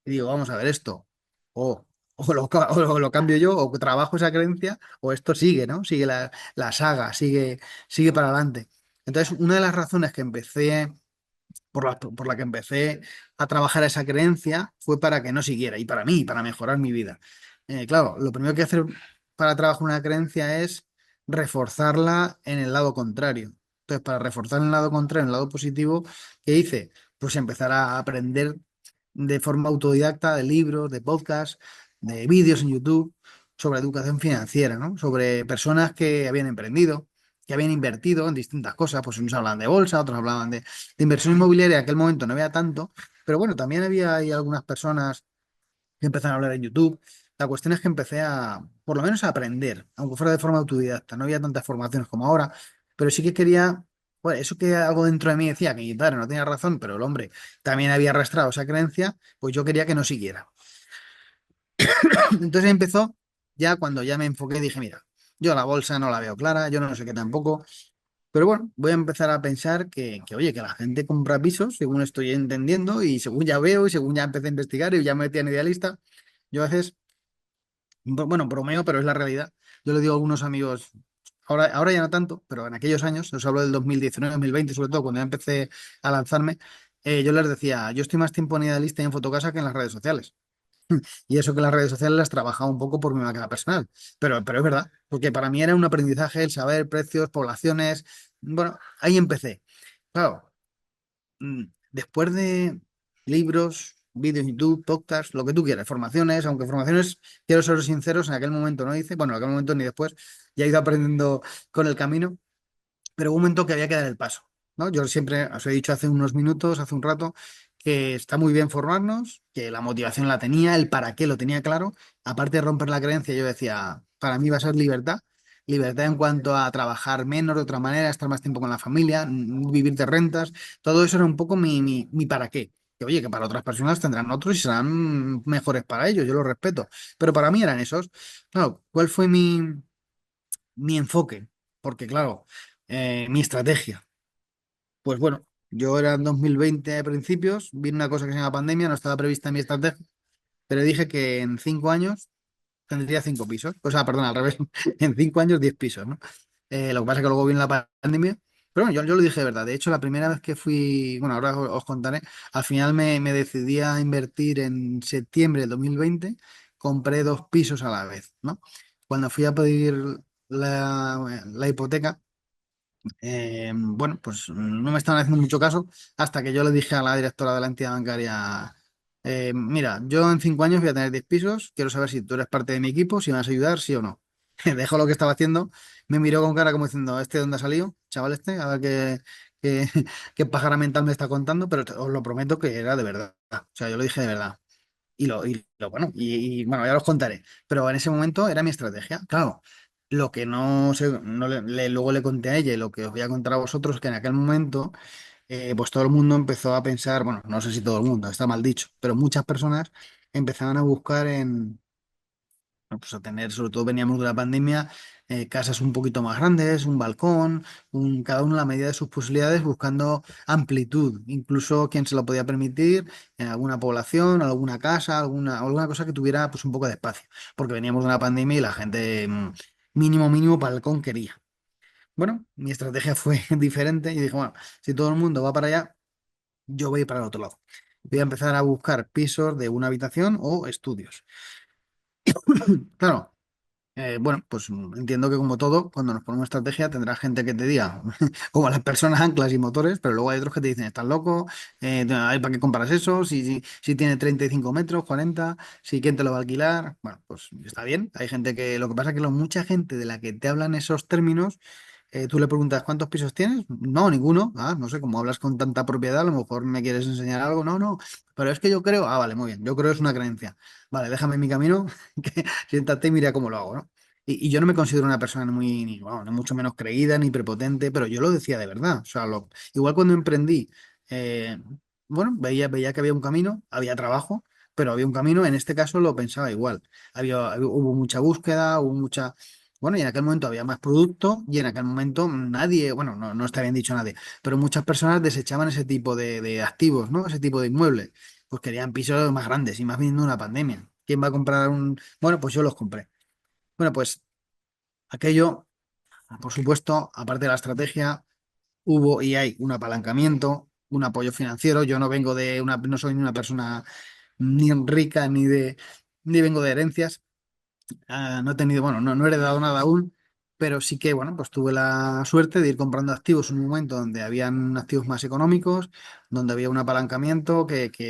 y digo, vamos a ver esto. O, o lo cambio yo, o trabajo esa creencia, o esto sigue, ¿no? Sigue la saga, sigue para adelante. Entonces, una de las razones que empecé, por la que empecé a trabajar esa creencia, fue para que no siguiera, y para mí, para mejorar mi vida. Claro, lo primero que hacer para trabajar una creencia es reforzarla en el lado contrario. Entonces, para reforzar en el lado contrario, en el lado positivo, ¿qué hice? Pues empezar a aprender de forma autodidacta de libros, de podcasts, de vídeos en YouTube sobre educación financiera, ¿no? Sobre personas que habían emprendido, que habían invertido en distintas cosas, pues unos hablaban de bolsa, otros hablaban de inversión inmobiliaria, en aquel momento no había tanto, pero bueno, también había ahí algunas personas que empezaron a hablar en YouTube. La cuestión es que empecé a, por lo menos a aprender, aunque fuera de forma autodidacta, no había tantas formaciones como ahora, pero sí que quería, bueno, eso que algo dentro de mí decía que mi padre no tenía razón, pero el hombre también había arrastrado esa creencia, pues yo quería que no siguiera. Entonces empezó, ya cuando ya me enfoqué, dije, mira, yo la bolsa no la veo clara, yo no sé qué tampoco, pero bueno, voy a empezar a pensar oye, que la gente compra pisos, según estoy entendiendo, y según ya veo, y según ya empecé a investigar, y ya me metí en idealista, yo a veces, bueno, bromeo, pero es la realidad. Yo le digo a algunos amigos, ahora ya no tanto, pero en aquellos años, os hablo del 2019, 2020, sobre todo cuando ya empecé a lanzarme, yo les decía, yo estoy más tiempo en idealista y en Fotocasa que en las redes sociales. Y eso que las redes sociales las trabajaba un poco por mi máquina personal. Pero es verdad, porque para mí era un aprendizaje el saber precios, poblaciones. Bueno, ahí empecé. Claro, después de libros, vídeos en YouTube, podcasts, lo que tú quieras, formaciones, aunque formaciones, quiero ser sinceros, en aquel momento no hice, bueno, en aquel momento ni después, ya he ido aprendiendo con el camino, pero hubo un momento que había que dar el paso, ¿no? Yo siempre os he dicho hace unos minutos, hace un rato, que está muy bien formarnos, que la motivación la tenía, el para qué lo tenía claro. Aparte de romper la creencia, yo decía, para mí va a ser libertad. Libertad en cuanto a trabajar menos de otra manera, estar más tiempo con la familia, vivir de rentas. Todo eso era un poco mi para qué. Que oye, que para otras personas tendrán otros y serán mejores para ellos, yo lo respeto. Pero para mí eran esos. Claro, ¿cuál fue mi enfoque? Porque claro, mi estrategia. Pues bueno, yo era en 2020 a principios, vino una cosa que se llama pandemia, no estaba prevista en mi estrategia, pero dije que en 5 años tendría 5 pisos. O sea, perdón, al revés, en 5 años 10 pisos, ¿no? Lo que pasa es que luego vino la pandemia. Pero bueno, yo lo dije de verdad. De hecho, la primera vez que fui, bueno, ahora os contaré, al final me decidí a invertir en septiembre del 2020, compré 2 pisos a la vez, ¿no? Cuando fui a pedir la hipoteca, bueno, pues no me estaban haciendo mucho caso hasta que yo le dije a la directora de la entidad bancaria, mira, yo en 5 años voy a tener 10 pisos, quiero saber si tú eres parte de mi equipo, si me vas a ayudar, sí o no. Dejó lo que estaba haciendo, me miró con cara como diciendo, ¿este de dónde ha salido? Chaval este, a ver qué, qué pájara mental me está contando, pero os lo prometo que era de verdad. O sea, yo lo dije de verdad. Bueno, bueno, ya los contaré. Pero en ese momento era mi estrategia. Claro, lo que no sé, no luego le conté a ella y lo que os voy a contar a vosotros, que en aquel momento, pues todo el mundo empezó a pensar, bueno, no sé si todo el mundo, está mal dicho, pero muchas personas empezaban a buscar bueno, pues a tener, sobre todo veníamos de la pandemia, casas un poquito más grandes, un balcón, cada uno a la medida de sus posibilidades, buscando amplitud, incluso quien se lo podía permitir, en alguna población, alguna casa, alguna cosa que tuviera pues un poco de espacio, porque veníamos de una pandemia y la gente mínimo balcón quería. Bueno, mi estrategia fue diferente y dije, bueno, si todo el mundo va para allá, yo voy para el otro lado. Voy a empezar a buscar pisos de una habitación o estudios. Claro, bueno, pues entiendo que como todo, cuando nos ponemos estrategia tendrá gente que te diga, como las personas anclas y motores, pero luego hay otros que te dicen, estás loco, ay, ¿para qué compras eso? Si tiene 35 metros, 40, si quién te lo va a alquilar. Bueno, pues está bien. Hay gente que, lo que pasa es que mucha gente de la que te hablan esos términos, tú le preguntas, ¿cuántos pisos tienes? No, ninguno. Ah, no sé, como hablas con tanta propiedad, a lo mejor me quieres enseñar algo. No, no, pero es que yo creo, vale, muy bien, yo creo es una creencia. Vale, déjame mi camino, que siéntate y mira cómo lo hago, ¿no? Y yo no me considero una persona muy, ni, bueno, ni mucho menos creída ni prepotente, pero yo lo decía de verdad. O sea, igual cuando emprendí, eh, bueno, veía que había un camino, había trabajo, pero había un camino, en este caso lo pensaba igual. Hubo mucha búsqueda, hubo mucha... Bueno, y en aquel momento había más producto y en aquel momento nadie, bueno, no está bien dicho nadie, pero muchas personas desechaban ese tipo de activos, ¿no? Ese tipo de inmuebles. Pues querían pisos más grandes y más viniendo una pandemia. ¿Quién va a comprar un...? Bueno, pues yo los compré. Bueno, pues aquello, por supuesto, aparte de la estrategia, hubo y hay un apalancamiento, un apoyo financiero. Yo no soy ni una persona ni rica ni vengo de herencias. No he tenido, bueno, no he heredado nada aún, pero sí que, bueno, pues tuve la suerte de ir comprando activos en un momento donde habían activos más económicos, donde había un apalancamiento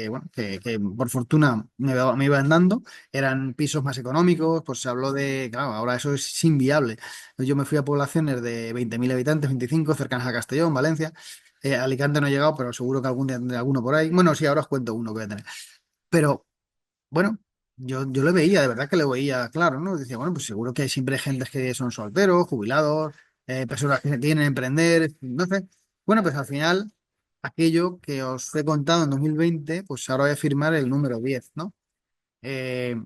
bueno, que por fortuna me iban dando, eran pisos más económicos, pues se habló de, claro, ahora eso es inviable. Yo me fui a poblaciones de 20.000 habitantes, 25, cercanas a Castellón, Valencia. Alicante no he llegado, pero seguro que algún día tendré alguno por ahí. Bueno, sí, ahora os cuento uno que voy a tener. Pero bueno, yo le veía, de verdad que le veía claro, ¿no? Decía, bueno, pues seguro que hay siempre gente que son solteros, jubilados, personas que se quieren emprender, no sé. Bueno, pues al final, aquello que os he contado en 2020, pues ahora voy a firmar el número 10, ¿no? Eh,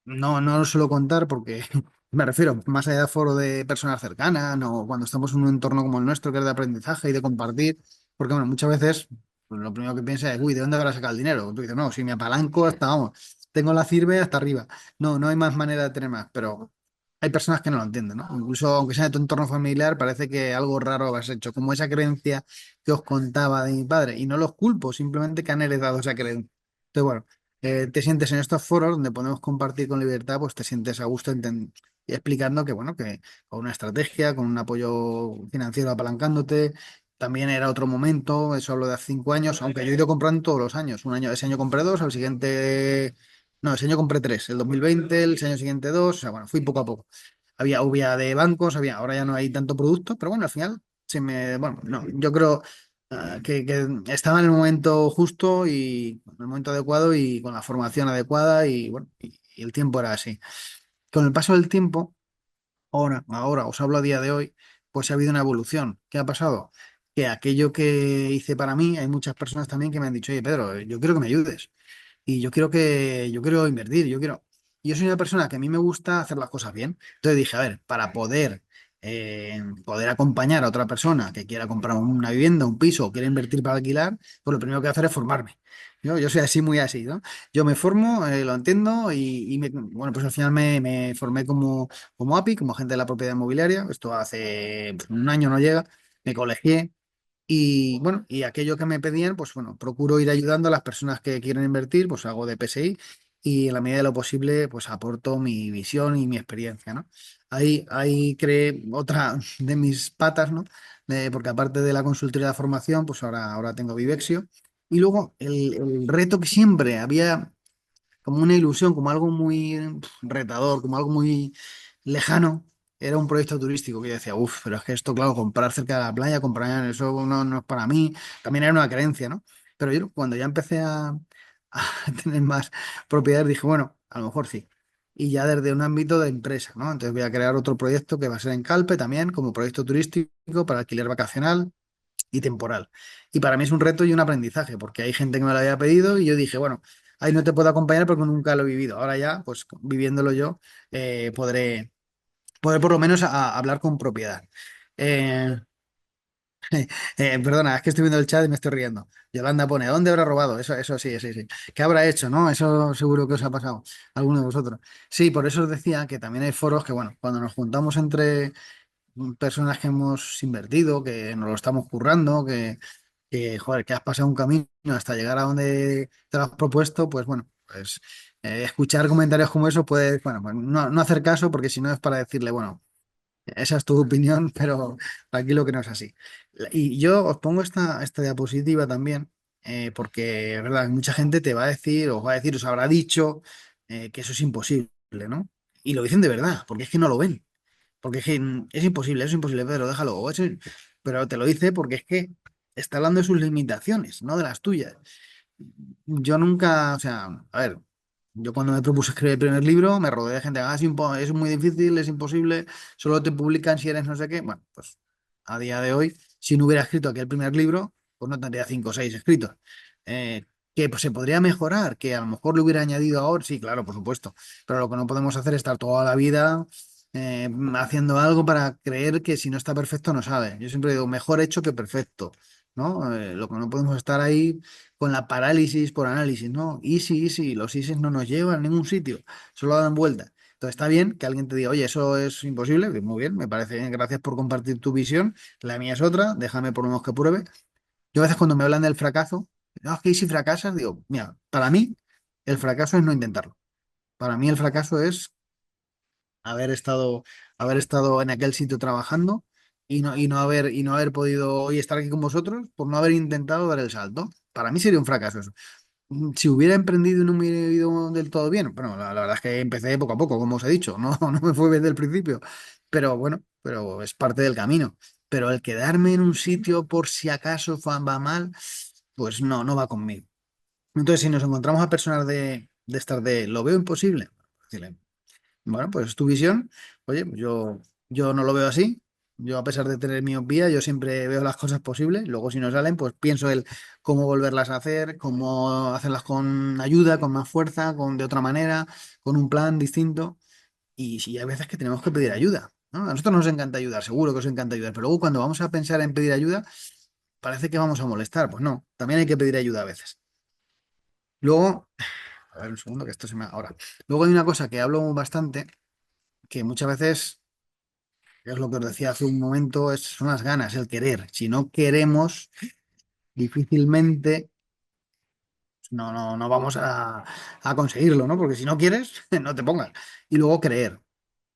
no lo suelo contar porque me refiero más allá de foro de personas cercanas, no, cuando estamos en un entorno como el nuestro, que es de aprendizaje y de compartir, porque bueno, muchas veces pues, lo primero que piensas es, uy, ¿de dónde habrá sacado el dinero? Tú dices, no, si me apalanco hasta, vamos, tengo la CIRBE hasta arriba. No hay más manera de tener más, pero hay personas que no lo entienden, ¿no? Incluso aunque sea de tu entorno familiar, parece que algo raro has hecho, como esa creencia que os contaba de mi padre, y no los culpo, simplemente que han heredado esa creencia. Entonces, bueno te sientes en estos foros donde podemos compartir con libertad, pues te sientes a gusto y explicando que, bueno, que con una estrategia, con un apoyo financiero apalancándote, también era otro momento, eso hablo de hace 5 años, aunque yo he ido comprando todos los años. Ese año compré dos, al siguiente, no, ese año compré tres, el 2020, el año siguiente dos, o sea, bueno, fui poco a poco. Había de bancos, ahora ya no hay tanto producto, pero bueno, al final, bueno, no, yo creo que estaba en el momento justo y en el momento adecuado y con la formación adecuada y bueno, y el tiempo era así. Con el paso del tiempo, ahora os hablo a día de hoy, pues ha habido una evolución. ¿Qué ha pasado? Que aquello que hice para mí, hay muchas personas también que me han dicho, oye, Pedro, yo quiero que me ayudes y yo quiero invertir, yo soy una persona que a mí me gusta hacer las cosas bien. Entonces dije, a ver, para poder acompañar a otra persona que quiera comprar una vivienda, un piso o quiera invertir para alquilar, pues lo primero que voy a hacer es formarme. Yo soy así, muy así, ¿no? Yo me formo, lo entiendo bueno, pues al final me formé como API, como agente de la propiedad inmobiliaria. Esto hace pues, un año no llega. Me colegié, y bueno, y aquello que me pedían, pues bueno, procuro ir ayudando a las personas que quieren invertir, pues hago de PSI y en la medida de lo posible, pues aporto mi visión y mi experiencia, ¿no? Ahí creé otra de mis patas, ¿no? Porque aparte de la consultoría de formación, pues ahora tengo Vivexio. Y luego el reto que siempre había como una ilusión, como algo muy retador, como algo muy lejano. Era un proyecto turístico que yo decía, uff, pero es que esto, claro, comprar cerca de la playa, comprar eso no es para mí. También era una creencia, ¿no? Pero yo cuando ya empecé a tener más propiedades, dije, bueno, a lo mejor sí. Y ya desde un ámbito de empresa, ¿no? Entonces voy a crear otro proyecto que va a ser en Calpe también, como proyecto turístico para alquiler vacacional y temporal. Y para mí es un reto y un aprendizaje, porque hay gente que me lo había pedido y yo dije, bueno, ahí no te puedo acompañar porque nunca lo he vivido. Ahora ya, pues viviéndolo yo, podré por lo menos hablar con propiedad. Eh, Perdona, es que estoy viendo el chat y me estoy riendo. Yolanda pone, ¿dónde habrá robado? Eso sí, sí, sí. ¿Qué habrá hecho, no? Eso seguro que os ha pasado a alguno de vosotros. Sí, por eso os decía que también hay foros que, bueno, cuando nos juntamos entre personas que hemos invertido, que nos lo estamos currando, joder, que has pasado un camino hasta llegar a donde te lo has propuesto, pues bueno, pues escuchar comentarios como eso puede, bueno, pues no hacer caso porque si no es para decirle, bueno, esa es tu opinión, pero tranquilo que no es así. Y yo os pongo esta diapositiva también, porque, es verdad, mucha gente te va a decir, os va a decir, os habrá dicho que eso es imposible, ¿no? Y lo dicen de verdad, porque es que no lo ven. Porque es que es imposible, es imposible, Pedro, déjalo. Pero te lo dice porque es que está hablando de sus limitaciones, no de las tuyas. Yo nunca, o sea, a ver, yo cuando me propuse escribir el primer libro me rodeé de gente, es muy difícil, es imposible, solo te publican si eres no sé qué. Bueno, pues a día de hoy, si no hubiera escrito aquel primer libro, pues no tendría 5 o 6 escritos. Eh, que pues, se podría mejorar, que a lo mejor le hubiera añadido ahora, sí, claro, por supuesto, pero lo que no podemos hacer es estar toda la vida haciendo algo para creer que si no está perfecto no sale. Yo siempre digo, mejor hecho que perfecto, ¿no? Lo que no podemos estar ahí con la parálisis por análisis, ¿no? Easy, los easy no nos llevan a ningún sitio, solo dan vuelta. Entonces está bien que alguien te diga, oye, eso es imposible, pues muy bien, me parece bien, gracias por compartir tu visión, la mía es otra, déjame por lo menos que pruebe. Yo a veces cuando me hablan del fracaso, no, es que ¿y si fracasas? Digo, mira, para mí el fracaso es no intentarlo. Para mí el fracaso es haber estado, haber estado en aquel sitio trabajando y no haber podido hoy estar aquí con vosotros por no haber intentado dar el salto. Para mí sería un fracaso eso. Si hubiera emprendido y no me hubiera ido del todo bien, bueno, la verdad es que empecé poco a poco, como os he dicho, no, no me fue bien del principio, pero bueno, pero es parte del camino. Pero el quedarme en un sitio por si acaso va mal, pues no va conmigo. Entonces, si nos encontramos a personas de estar lo veo imposible, decirle, bueno, pues es tu visión. Oye, pues yo no lo veo así. Yo, a pesar de tener miopía, yo siempre veo las cosas posibles. Luego, si no salen, pues pienso el cómo volverlas a hacer, cómo hacerlas con ayuda, con más fuerza, de otra manera, con un plan distinto. Y sí, hay veces que tenemos que pedir ayuda, ¿no? A nosotros nos encanta ayudar, seguro que os encanta ayudar, pero luego cuando vamos a pensar en pedir ayuda, parece que vamos a molestar. Pues no, también hay que pedir ayuda a veces. Luego, a ver un segundo que esto se me... Ahora, luego hay una cosa que hablo bastante, que muchas veces es lo que os decía hace un momento, son las ganas, el querer. Si no queremos, difícilmente no vamos a conseguirlo, ¿no? Porque si no quieres, no te pongas. Y luego creer.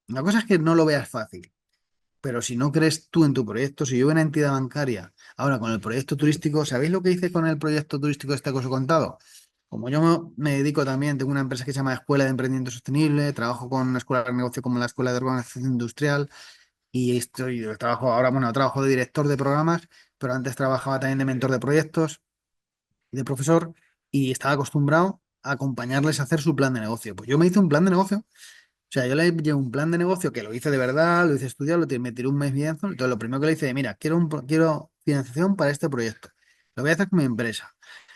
La cosa es que no lo veas fácil. pero si no crees tú en tu proyecto, si yo voy a una entidad bancaria, ahora con el proyecto turístico, ¿sabéis lo que hice con el proyecto turístico este que os he contado? Como yo me dedico también, tengo una empresa que se llama Escuela de Emprendimiento Sostenible, trabajo con escuelas de negocio como la Escuela de Organización Industrial y trabajo ahora, bueno, trabajo de director de programas, pero antes trabajaba también de mentor de proyectos y de profesor y estaba acostumbrado a acompañarles a hacer su plan de negocio. Pues yo me hice un plan de negocio, o sea, yo le llevé un plan de negocio que lo hice de verdad, lo hice estudiar, me tiré un mes bien. Entonces, lo primero que le hice, mira, quiero financiación para este proyecto. Lo voy a hacer con mi empresa.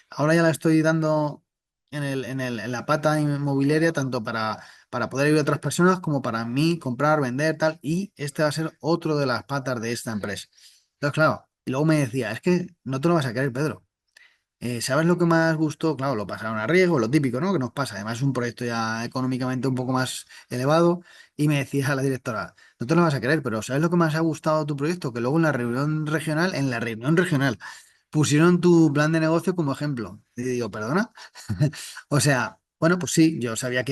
Ahora ya la estoy dando en la pata inmobiliaria, tanto para poder ir a otras personas como para mí comprar, vender, tal. Y este va a ser otro de las patas de esta empresa. Entonces, claro, y luego me decía, es que no te lo vas a creer, Pedro. ¿Sabes lo que más gustó? Claro, lo pasaron a riesgo, lo típico, ¿no? Que nos pasa. Además, es un proyecto ya económicamente un poco más elevado. Y me decía la directora, no te lo vas a creer, pero ¿sabes lo que más ha gustado de tu proyecto? Que luego en la reunión regional, pusieron tu plan de negocio como ejemplo. Y digo, ¿perdona? O sea, bueno, pues sí, yo sabía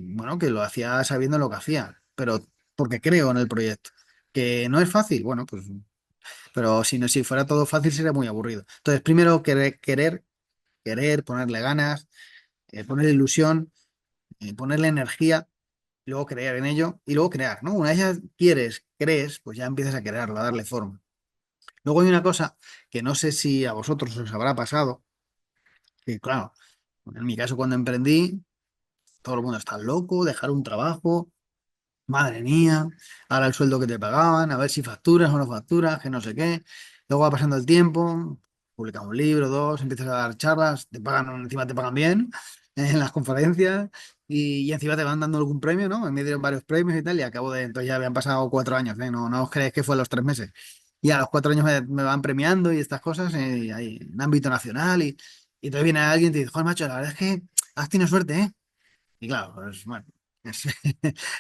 bueno, que lo hacía sabiendo lo que hacía, pero porque creo en el proyecto. Que no es fácil, bueno, pues, pero si no, si fuera todo fácil sería muy aburrido. Entonces, primero querer, ponerle ganas, ponerle ilusión, ponerle energía, y luego creer en ello y luego crear, ¿no? Una vez ya crees, pues ya empiezas a crearlo, a darle forma. Luego hay una cosa que no sé si a vosotros os habrá pasado, que claro, en mi caso cuando emprendí, todo el mundo está loco, dejar un trabajo, madre mía, ahora el sueldo que te pagaban, a ver si facturas o no facturas, que no sé qué. Luego va pasando el tiempo, publicas un libro, dos, empiezas a dar charlas, te pagan, encima te pagan bien en las conferencias y encima te van dando algún premio, ¿no? Me dieron varios premios y tal, y acabo de, entonces ya habían pasado 4 años, ¿eh? No, no os creéis que fue a los 3 meses. Y a los 4 años me van premiando y estas cosas ahí, en ámbito nacional y entonces viene alguien y te dice, Juan, macho, la verdad es que has tenido suerte, ¿eh? Y claro, pues bueno, es-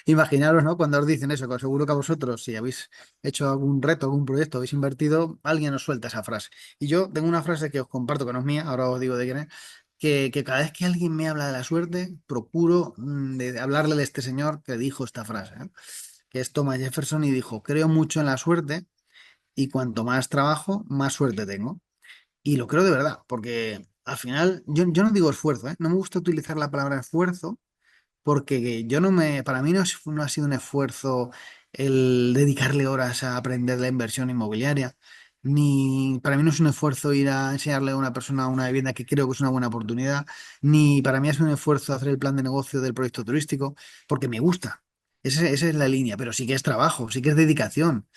imaginaros, ¿no? Cuando os dicen eso, que seguro que a vosotros, si habéis hecho algún reto, algún proyecto, habéis invertido, alguien os suelta esa frase. Y yo tengo una frase que os comparto, que no es mía, ahora os digo de quién es, que cada vez que alguien me habla de la suerte, procuro de hablarle de este señor que dijo esta frase, ¿eh? Que es Thomas Jefferson y dijo, creo mucho en la suerte y cuanto más trabajo, más suerte tengo. Y lo creo de verdad, porque al final, yo no digo esfuerzo, ¿eh? No me gusta utilizar la palabra esfuerzo porque yo no me, para mí no ha sido un esfuerzo el dedicarle horas a aprender la inversión inmobiliaria, ni para mí no es un esfuerzo ir a enseñarle a una persona una vivienda que creo que es una buena oportunidad, ni para mí es un esfuerzo hacer el plan de negocio del proyecto turístico, porque me gusta. Esa es la línea, pero sí que es trabajo, sí que es dedicación,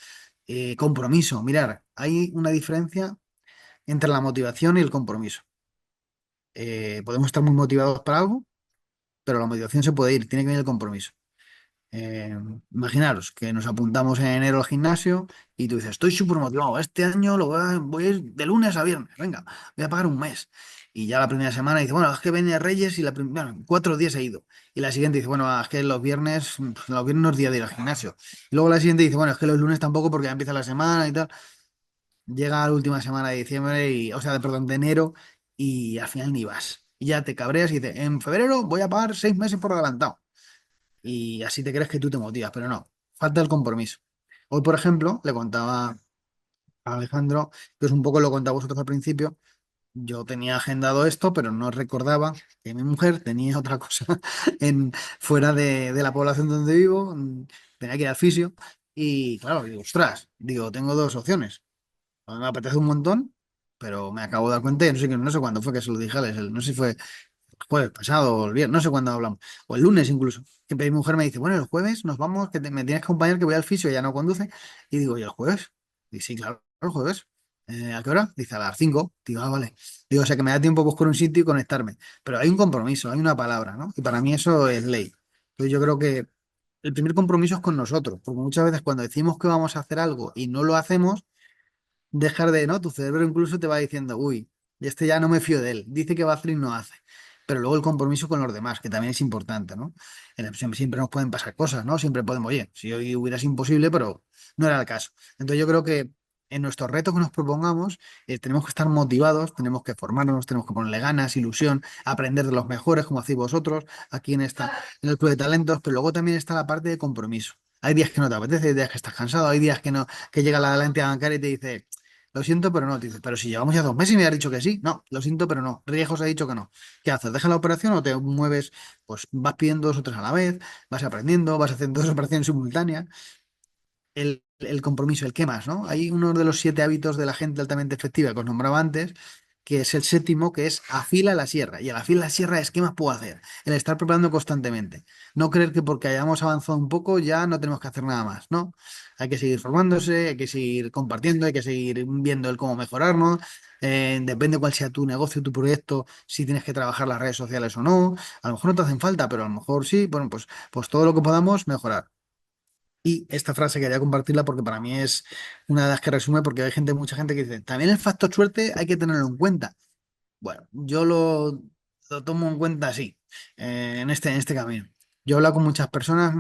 compromiso. Mirar, hay una diferencia entre la motivación y el compromiso. Podemos estar muy motivados para algo, pero la motivación se puede ir, tiene que venir el compromiso. Eh, Imaginaros que nos apuntamos en enero al gimnasio y tú dices, estoy súper motivado, este año voy a ir de lunes a viernes, venga, voy a pagar un mes. Y ya la primera semana dice, bueno, es que viene Reyes y bueno, 4 días he ido. Y la siguiente dice, bueno, es que los viernes no es día de ir al gimnasio. Y luego la siguiente dice, bueno, es que los lunes tampoco porque ya empieza la semana y tal. Llega la última semana de diciembre, o sea, perdón, de enero y al final ni vas. Y ya te cabreas y dices, en febrero voy a pagar 6 meses por adelantado y así te crees que tú te motivas, pero no, falta el compromiso. Hoy, por ejemplo, le contaba a Alejandro, que es un poco lo contaba vosotros al principio, yo tenía agendado esto, pero no recordaba que mi mujer tenía otra cosa fuera de la población donde vivo, tenía que ir al fisio y claro, digo, ostras, digo, tengo dos opciones. Me apetece un montón, pero me acabo de dar cuenta y no sé cuándo fue que se lo dije a Alex, no sé si fue jueves pasado o el viernes, no sé cuándo hablamos, o el lunes incluso, que mi mujer me dice, bueno, el jueves nos vamos, me tienes que acompañar que voy al fisio, ella no conduce, y digo, ¿y el jueves? Y sí, claro, el jueves. ¿A qué hora? Dice, a las 5. Digo, ah, vale. Digo, o sea que me da tiempo a buscar un sitio y conectarme. Pero hay un compromiso, hay una palabra, ¿no? Y para mí eso es ley. Entonces yo creo que el primer compromiso es con nosotros, porque muchas veces cuando decimos que vamos a hacer algo y no lo hacemos, dejar de, ¿no? Tu cerebro incluso te va diciendo, uy, y este ya no me fío de él, dice que va a hacer y no hace. Pero luego el compromiso con los demás, que también es importante, ¿no? Siempre nos pueden pasar cosas, ¿no? Siempre podemos, oye, si hoy hubiera sido imposible, pero no era el caso. Entonces yo creo que en nuestros retos que nos propongamos, tenemos que estar motivados, tenemos que formarnos, tenemos que ponerle ganas, ilusión, aprender de los mejores, como hacéis vosotros, aquí en el Club de Talentos, pero luego también está la parte de compromiso. Hay días que no te apetece, hay días que estás cansado, hay días que no, que llega la entidad bancaria y te dice, lo siento, pero no. Te dice, pero si llevamos ya 2 meses y me has dicho que sí. No, lo siento, pero no. Riesgos ha dicho que no. ¿Qué haces? ¿Dejas la operación o te mueves? Pues vas pidiendo 2 o 3 a la vez, vas aprendiendo, vas haciendo 2 operaciones simultáneas. El compromiso, el qué más, ¿no? Hay uno de los 7 hábitos de la gente altamente efectiva que os nombraba antes, que es el séptimo, que es afila la sierra. Y el afila la sierra es qué más puedo hacer. El estar preparando constantemente. No creer que porque hayamos avanzado un poco ya no tenemos que hacer nada más, ¿no? Hay que seguir formándose, hay que seguir compartiendo, hay que seguir viendo el cómo mejorarnos. Depende cuál sea tu negocio, tu proyecto, si tienes que trabajar las redes sociales o no. A lo mejor no te hacen falta, pero a lo mejor sí. Bueno, pues todo lo que podamos mejorar. Y esta frase quería compartirla porque para mí es una de las que resume, porque hay gente, mucha gente que dice, también el factor suerte hay que tenerlo en cuenta. Bueno, yo lo tomo en cuenta así, en este camino. Yo he hablado con muchas personas,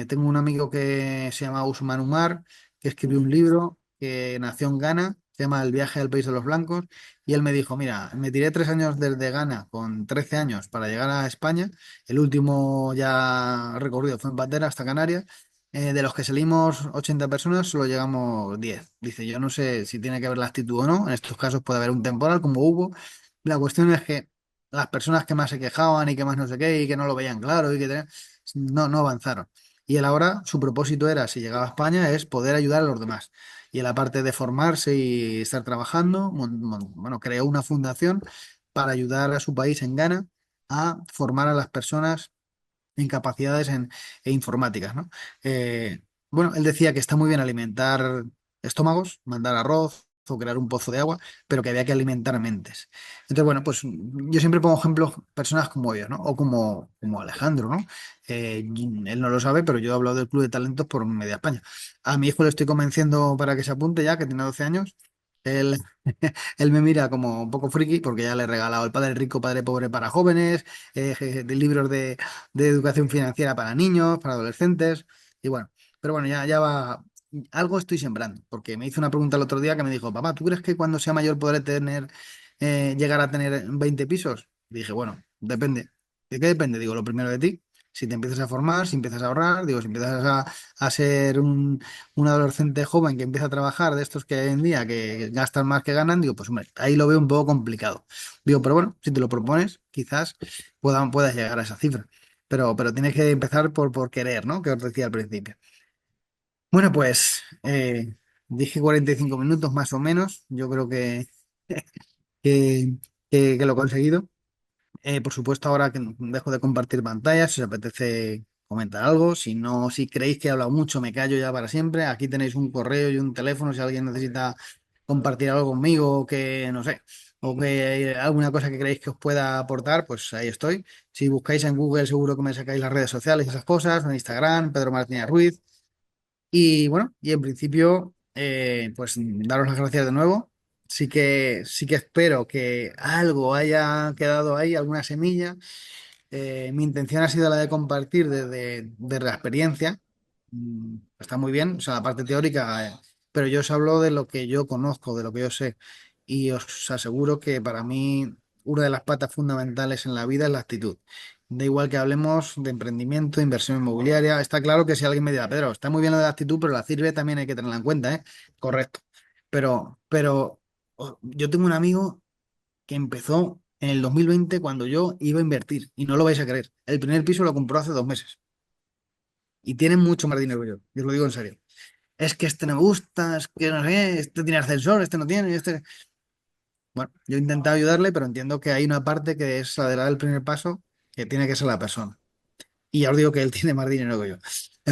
tengo un amigo que se llama Usman Umar, que escribió un libro que nació en Ghana, se llama El viaje al país de los blancos, y él me dijo, mira, me tiré 3 años desde Ghana con 13 años para llegar a España, el último ya recorrido fue en Bandera hasta Canarias. De los que salimos 80 personas, solo llegamos 10. Dice, yo no sé si tiene que ver la actitud o no. En estos casos puede haber un temporal como hubo. La cuestión es que las personas que más se quejaban y que más no sé qué y que no lo veían claro no avanzaron. Y él ahora, su propósito era, si llegaba a España, es poder ayudar a los demás. Y en la parte de formarse y estar trabajando, bueno, creó una fundación para ayudar a su país en Ghana a formar a las personas en capacidades e informáticas, ¿no? Eh, bueno, él decía que está muy bien alimentar estómagos, mandar arroz o crear un pozo de agua, pero que había que alimentar mentes. Entonces, bueno, pues yo siempre pongo ejemplos personas como yo, ¿no? O como Alejandro, ¿no? Él no lo sabe, pero yo he hablado del Club de Talentos por media España. A mi hijo le estoy convenciendo para que se apunte ya, que tiene 12 años. Él, él me mira como un poco friki porque ya le he regalado El Padre Rico, Padre Pobre para jóvenes, de libros de educación financiera para niños, para adolescentes, y bueno, pero bueno, ya va, algo estoy sembrando, porque me hizo una pregunta el otro día que me dijo, papá, ¿tú crees que cuando sea mayor podré llegar a tener 20 pisos? Dije, bueno, depende. ¿De qué depende? Digo, lo primero de ti. Si te empiezas a formar, si empiezas a ahorrar, digo, si empiezas a ser un adolescente joven que empieza a trabajar de estos que hay en día que gastan más que ganan, digo, pues hombre, ahí lo veo un poco complicado. Digo, pero bueno, si te lo propones, quizás puedas llegar a esa cifra. Pero tienes que empezar por querer, ¿no? Que os decía al principio. Bueno, pues dije 45 minutos más o menos. Yo creo que, que lo he conseguido. Por supuesto, ahora que dejo de compartir pantallas, si os apetece comentar algo. Si no, si creéis que he hablado mucho, me callo ya para siempre. Aquí tenéis un correo y un teléfono si alguien necesita compartir algo conmigo, o que no sé, o que hay alguna cosa que creéis que os pueda aportar, pues ahí estoy. Si buscáis en Google, seguro que me sacáis las redes sociales y esas cosas, en Instagram, Pedro Martínez Ruiz. Y bueno, y en principio, pues daros las gracias de nuevo. Sí que espero que algo haya quedado ahí, alguna semilla. Mi intención ha sido la de compartir de la experiencia. Está muy bien, o sea, la parte teórica, pero yo os hablo de lo que yo conozco, de lo que yo sé. Y os aseguro que para mí una de las patas fundamentales en la vida es la actitud. Da igual que hablemos de emprendimiento, de inversión inmobiliaria. Está claro que si alguien me dirá, Pedro, está muy bien lo de la actitud, pero la sirve también hay que tenerla en cuenta, ¿eh? Correcto. Pero yo tengo un amigo que empezó en el 2020 cuando yo iba a invertir, y no lo vais a creer. El primer piso lo compró hace 2 meses y tiene mucho más dinero que yo os lo digo en serio. Es que este no me gusta, es que no sé, este tiene ascensor, este no tiene, este... Bueno, yo he intentado ayudarle, pero entiendo que hay una parte que es la de dar el primer paso, que tiene que ser la persona. Y ya os digo que él tiene más dinero que yo,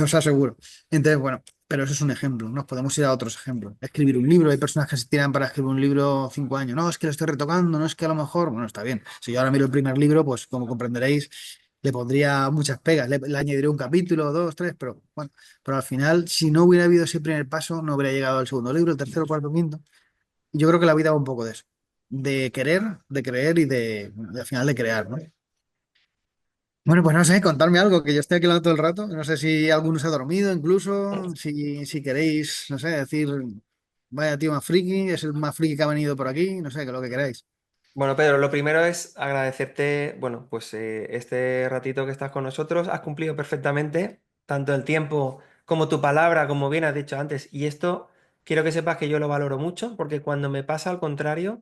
os aseguro. Entonces, bueno, pero eso es un ejemplo, nos podemos ir a otros ejemplos. Escribir un libro, hay personas que se tiran para escribir un libro 5 años. No, es que lo estoy retocando, no es que a lo mejor, bueno, está bien. Si yo ahora miro el primer libro, pues como comprenderéis, le pondría muchas pegas, le añadiré un capítulo, dos, tres, pero bueno, pero al final, si no hubiera habido ese primer paso, no habría llegado al segundo libro, el tercero, cuarto, quinto. Yo creo que la vida va un poco de eso, de querer, de creer y al final de crear, ¿no? Bueno, pues no sé, contarme algo, que yo estoy aquí hablando todo el rato. No sé si alguno se ha dormido incluso, si queréis, no sé, decir, vaya tío más friki, es el más friki que ha venido por aquí, no sé, que lo que queráis. Bueno, Pedro, lo primero es agradecerte, bueno, pues este ratito que estás con nosotros. Has cumplido perfectamente. tanto el tiempo como tu palabra, como bien has dicho antes. Y esto quiero que sepas que yo lo valoro mucho, porque cuando me pasa al contrario,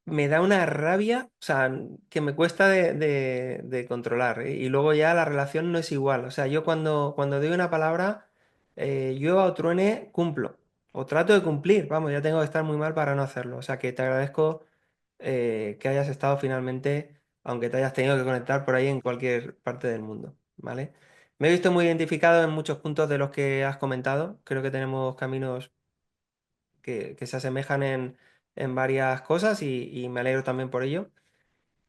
me da una rabia, o sea, que me cuesta de controlar. Y luego ya la relación no es igual. O sea, yo cuando doy una palabra, llueva o truene, cumplo. O trato de cumplir. Vamos, ya tengo que estar muy mal para no hacerlo. O sea, que te agradezco que hayas estado finalmente, aunque te hayas tenido que conectar por ahí en cualquier parte del mundo, ¿vale? Me he visto muy identificado en muchos puntos de los que has comentado. Creo que tenemos caminos que se asemejan en varias cosas y me alegro también por ello.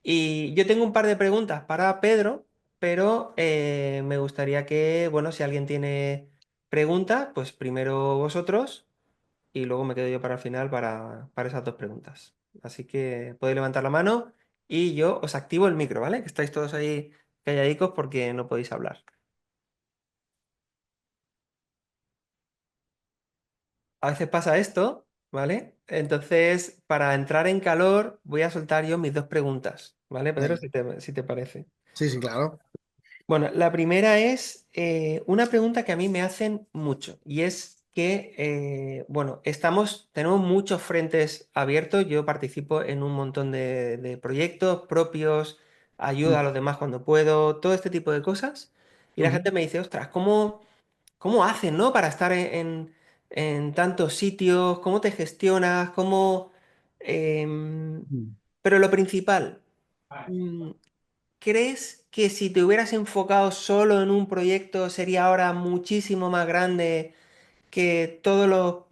Y yo tengo un par de preguntas para Pedro, pero me gustaría que, bueno, si alguien tiene preguntas, pues primero vosotros y luego me quedo yo para el final para esas dos preguntas. Así que podéis levantar la mano y yo os activo el micro, ¿vale? Que estáis todos ahí calladicos porque no podéis hablar. A veces pasa esto, ¿vale? Entonces, para entrar en calor, voy a soltar yo mis dos preguntas, ¿vale, Pedro? Venga. Si te parece. Sí, sí, claro. Bueno, la primera es una pregunta que a mí me hacen mucho y es que, bueno, tenemos muchos frentes abiertos. Yo participo en un montón de proyectos propios, ayudo a Mm, los demás cuando puedo, todo este tipo de cosas. Y la ujú, gente me dice, ostras, ¿cómo hacen, ¿no? Para estar en tantos sitios, ¿cómo te gestionas? Em, mm. Pero lo principal, mm, ¿crees que si te hubieras enfocado solo en un proyecto sería ahora muchísimo más grande que todos los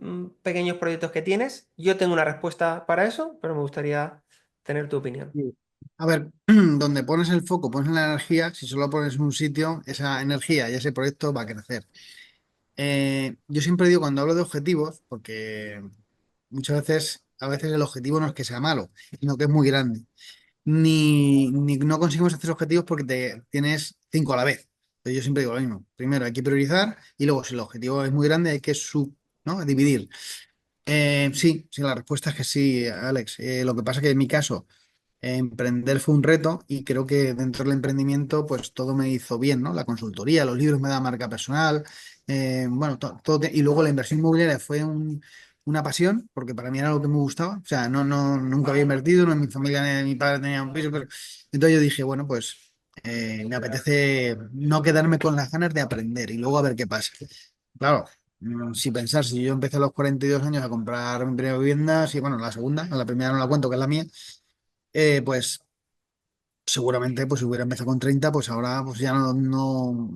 pequeños proyectos que tienes? Yo tengo una respuesta para eso, pero me gustaría tener tu opinión. Sí. A ver, donde pones el foco, pones la energía, si solo pones en un sitio, esa energía y ese proyecto va a crecer. Yo siempre digo cuando hablo de objetivos, porque muchas veces, a veces el objetivo no es que sea malo, sino que es muy grande. Ni no conseguimos hacer objetivos porque tienes cinco a la vez. Entonces yo siempre digo lo mismo. Primero hay que priorizar y luego si el objetivo es muy grande hay que ¿no? Dividir. Sí, sí, la respuesta es que sí, Alex. Lo que pasa es que en mi caso emprender fue un reto y creo que dentro del emprendimiento pues todo me hizo bien, ¿no? La consultoría, los libros me da marca personal, bueno, y luego la inversión inmobiliaria fue una pasión porque para mí era algo que me gustaba, o sea, nunca había invertido, no en mi familia ni mi padre tenía un piso, pero entonces yo dije, bueno, pues me apetece no quedarme con las ganas de aprender y luego a ver qué pasa. Claro. Si pensar, si yo empecé a los 42 años a comprar mi primera vivienda, sí, bueno, la segunda, la primera no la cuento, que es la mía, pues seguramente pues si hubiera empezado con 30 pues ahora pues ya no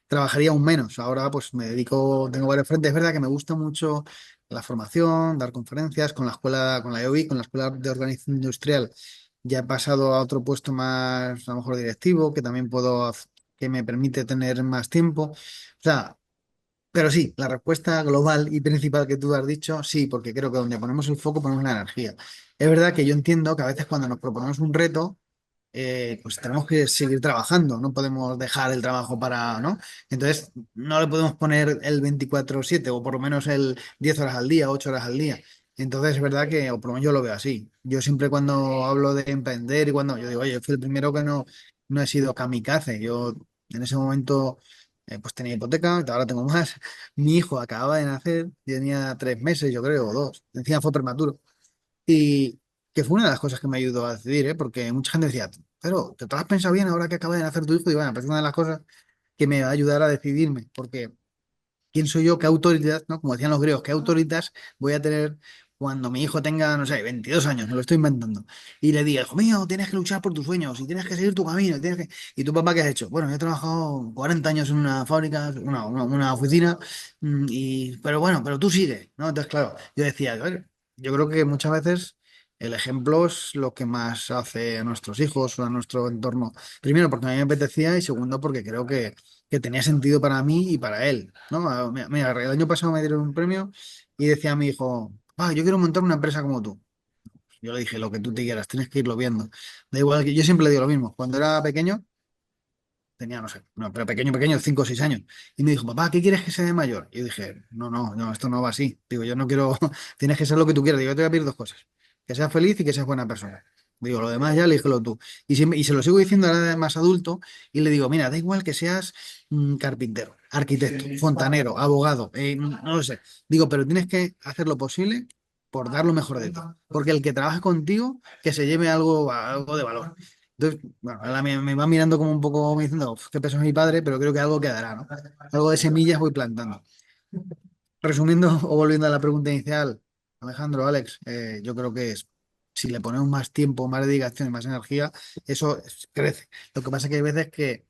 trabajaría aún menos. Ahora pues me dedico, tengo varios frentes. Es verdad que me gusta mucho la formación, dar conferencias con la escuela, con la EOI, con la Escuela de Organización Industrial. Ya he pasado a otro puesto más, a lo mejor directivo, que también que me permite tener más tiempo. O sea, pero sí, la respuesta global y principal que tú has dicho, sí, porque creo que donde ponemos el foco ponemos la energía. Es verdad que yo entiendo que a veces cuando nos proponemos un reto, pues tenemos que seguir trabajando, no podemos dejar el trabajo para, ¿no? Entonces, no le podemos poner el 24/7 o por lo menos el 10 horas al día, 8 horas al día. Entonces, es verdad que, o por lo menos yo lo veo así. Yo siempre cuando hablo de emprender y cuando yo digo, oye, fui el primero que no he sido kamikaze. Yo en ese momento, pues tenía hipoteca, ahora tengo más. Mi hijo acababa de nacer, tenía 3 meses, yo creo, o dos. Encima fue prematuro. Y que fue una de las cosas que me ayudó a decidir, ¿eh? Porque mucha gente decía, pero ¿te lo has pensado bien ahora que acaba de nacer tu hijo? Y bueno, pues es una de las cosas que me va a ayudar a decidirme, porque ¿quién soy yo? ¿Qué autoridad, ¿no? Como decían los griegos, ¿qué autoridad voy a tener cuando mi hijo tenga, no sé, 22 años? Me lo estoy inventando. Y le diga, hijo mío, tienes que luchar por tus sueños y tienes que seguir tu camino. ¿Y tu papá qué has hecho? Bueno, yo he trabajado 40 años en una fábrica, una oficina, pero bueno, pero tú sigue, ¿no? Entonces, claro, yo decía, a ver, yo creo que muchas veces el ejemplo es lo que más hace a nuestros hijos o a nuestro entorno. Primero, porque a mí me apetecía y segundo, porque creo que tenía sentido para mí y para él, ¿no? Mira, el año pasado me dieron un premio y decía a mi hijo, yo quiero montar una empresa como tú. Yo le dije, lo que tú te quieras, tienes que irlo viendo. Da igual que yo siempre le digo lo mismo. Cuando era pequeño, tenía, no sé, no, pero pequeño, pequeño, 5 o 6 años. Y me dijo, papá, ¿qué quieres que sea de mayor? Y yo dije, no, esto no va así. Digo, yo no quiero, tienes que ser lo que tú quieras. Digo, yo te voy a pedir dos cosas, que seas feliz y que seas buena persona. Digo, lo demás ya elígelo tú. Y se lo sigo diciendo ahora de más adulto y le digo, mira, da igual que seas carpintero, arquitecto, fontanero, abogado, no lo sé. Digo, pero tienes que hacer lo posible por dar lo mejor de ti. Porque el que trabaja contigo, que se lleve algo de valor. Entonces, bueno, ahora me va mirando como un poco me diciendo, "Uf, qué peso es mi padre, pero creo que algo quedará, ¿no? Algo de semillas voy plantando. Resumiendo o volviendo a la pregunta inicial, Alejandro, Alex, yo creo que es, si le ponemos más tiempo, más dedicación y más energía, crece. Lo que pasa es que hay veces que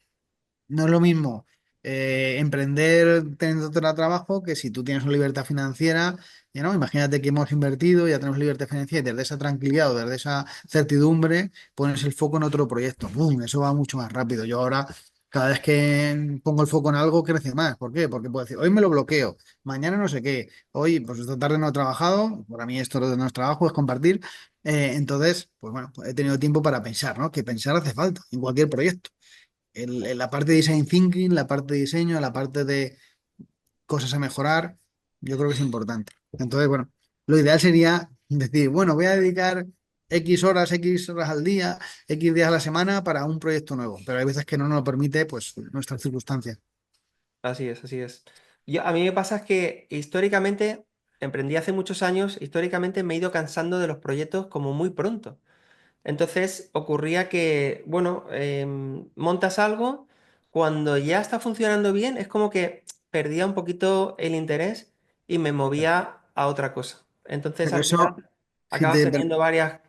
no es lo mismo emprender teniendo trabajo que si tú tienes una libertad financiera, ya no, imagínate que hemos invertido, ya tenemos libertad financiera y desde esa tranquilidad o desde esa certidumbre pones el foco en otro proyecto. ¡Bum! Eso va mucho más rápido. Yo ahora, cada vez que pongo el foco en algo, crece más. ¿Por qué? Porque puedo decir, hoy me lo bloqueo, mañana no sé qué, hoy, pues esta tarde no he trabajado, para mí esto no es trabajo, es compartir. Entonces, pues bueno, pues he tenido tiempo para pensar, ¿no? Que pensar hace falta en cualquier proyecto en la parte de design thinking, la parte de diseño, la parte de cosas a mejorar, yo creo que es importante. Entonces, bueno, lo ideal sería decir, bueno, voy a dedicar X horas al día, X días a la semana para un proyecto nuevo, pero hay veces que no nos lo permite, pues, nuestras circunstancias. Así es, así es. A mí me pasa es que históricamente, emprendí hace muchos años, históricamente me he ido cansando de los proyectos como muy pronto. Entonces ocurría que, bueno, montas algo, cuando ya está funcionando bien, es como que perdía un poquito el interés y me movía a otra cosa. Entonces Pero al eso, final acabas de- teniendo varias...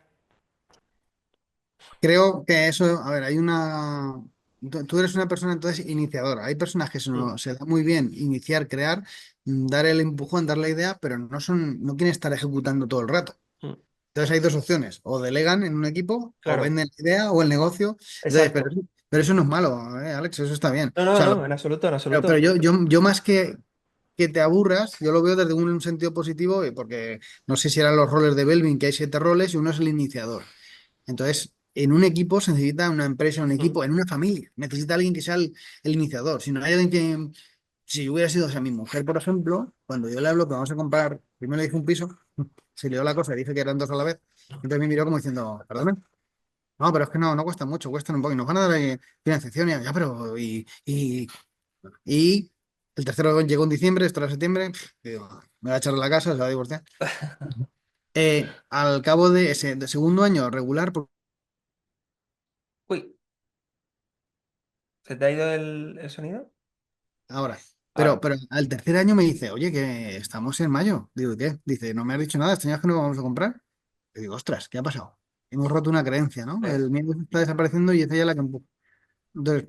creo que eso, a ver, hay una... Tú eres una persona entonces iniciadora. Hay personas que Mm, se da muy bien iniciar, crear, dar el empujón, dar la idea, pero no quieren estar ejecutando todo el rato. mm, Entonces hay dos opciones, o delegan en un equipo, o claro, venden la idea o el negocio. Entonces, exacto. pero eso no es malo, Alex, eso está bien. No, O no, sea, no, en absoluto, en pero absoluto. yo más que te aburras, yo lo veo desde un sentido positivo, porque no sé si eran los roles de Belvin, que hay 7 roles y uno es el iniciador. Entonces, en un equipo se necesita una empresa, un Mm, equipo, en una familia, necesita alguien que sea el iniciador. Si no hay alguien que, si hubiera sido, o sea, mi mujer, por ejemplo, cuando yo le hablo que vamos a comprar, primero le dije un piso, se le dio la cosa y dije que eran dos a la vez. Entonces me miró como diciendo, perdón. No, pero es que no cuesta mucho, cuestan un poco y nos van a dar financiación. Y ya, pero, y el tercero llegó en diciembre, esto era septiembre. Digo, me va a echar a la casa, se va a divorciar. Al cabo de ese de segundo año regular, Uy, ¿se te ha ido el sonido? ahora. Ahora. Pero al tercer año me dice, oye, que estamos en mayo. Digo, ¿qué? Dice, no me has dicho nada, este año es que no vamos a comprar. Y digo, ostras, ¿qué ha pasado? Hemos roto una creencia, ¿no? Eh, El miedo está desapareciendo y es ella la que empuja. Entonces,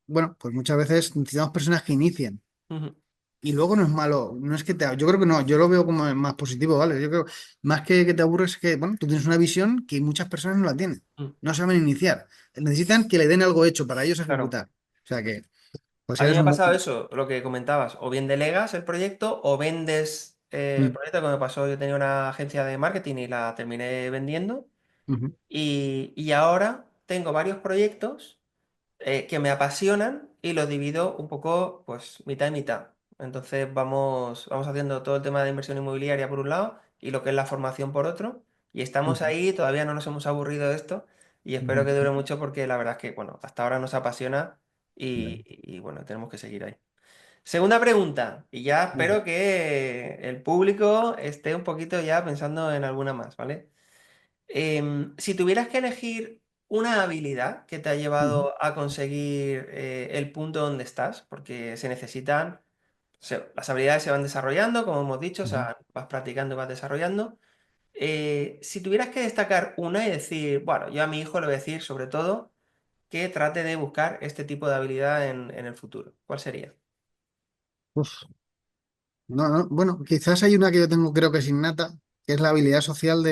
bueno, pues muchas veces necesitamos personas que inicien. ujú, Y luego no es malo, no es que te, yo creo que no, yo lo veo como más positivo, ¿vale? Yo creo, más que te aburres, es que, bueno, tú tienes una visión que muchas personas no la tienen, mm, no saben iniciar, necesitan que le den algo hecho para ellos claro. ejecutar. O sea que, pues A mí eres me ha un buen... pasado eso, lo que comentabas, o bien delegas el proyecto o vendes el Mm, proyecto, como me pasó, yo tenía una agencia de marketing y la terminé vendiendo ujú, y ahora tengo varios proyectos que me apasionan y los divido un poco, pues, mitad y mitad. Entonces vamos haciendo todo el tema de inversión inmobiliaria por un lado y lo que es la formación por otro. Y estamos ujú, ahí, todavía no nos hemos aburrido de esto y espero ujú, que dure mucho porque la verdad es que, bueno, hasta ahora nos apasiona vale, y, bueno, tenemos que seguir ahí. Segunda pregunta, y ya vale, espero que el público esté un poquito ya pensando en alguna más, ¿vale? Si tuvieras que elegir una habilidad que te ha ujú, llevado a conseguir el punto donde estás, porque se necesitan, las habilidades se van desarrollando, como hemos dicho, o ujú. sea, vas practicando y vas desarrollando. Si tuvieras que destacar una y decir, bueno, yo a mi hijo le voy a decir sobre todo que trate de buscar este tipo de habilidad en el futuro, ¿cuál sería? Uf, bueno, quizás hay una que yo tengo, creo que es innata, que es la habilidad social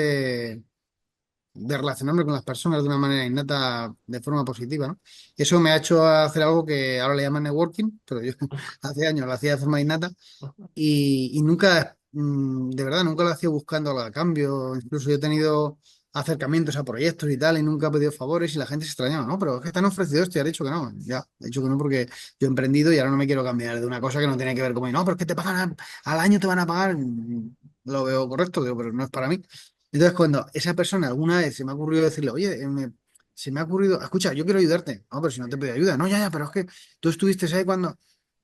de relacionarme con las personas de una manera innata, de forma positiva, ¿no? Eso me ha hecho hacer algo que ahora le llaman networking, pero yo hace años lo hacía de forma innata y nunca, de verdad, nunca lo hacía buscando algo a cambio. Incluso yo he tenido acercamientos a proyectos y tal y nunca he pedido favores y la gente se extrañaba, ¿no? Pero es que te han ofrecido esto y has dicho que no. Ya, he dicho que no porque yo he emprendido y ahora no me quiero cambiar de una cosa que no tiene que ver conmigo. No, pero es que te pagan al año, te van a pagar. Lo veo correcto, digo, pero no es para mí. Entonces, cuando esa persona alguna vez se me ha ocurrido decirle, oye, se me ha ocurrido, escucha, yo quiero ayudarte. No, pero si no te pido ayuda. No, ya, ya, pero es que tú estuviste ahí cuando.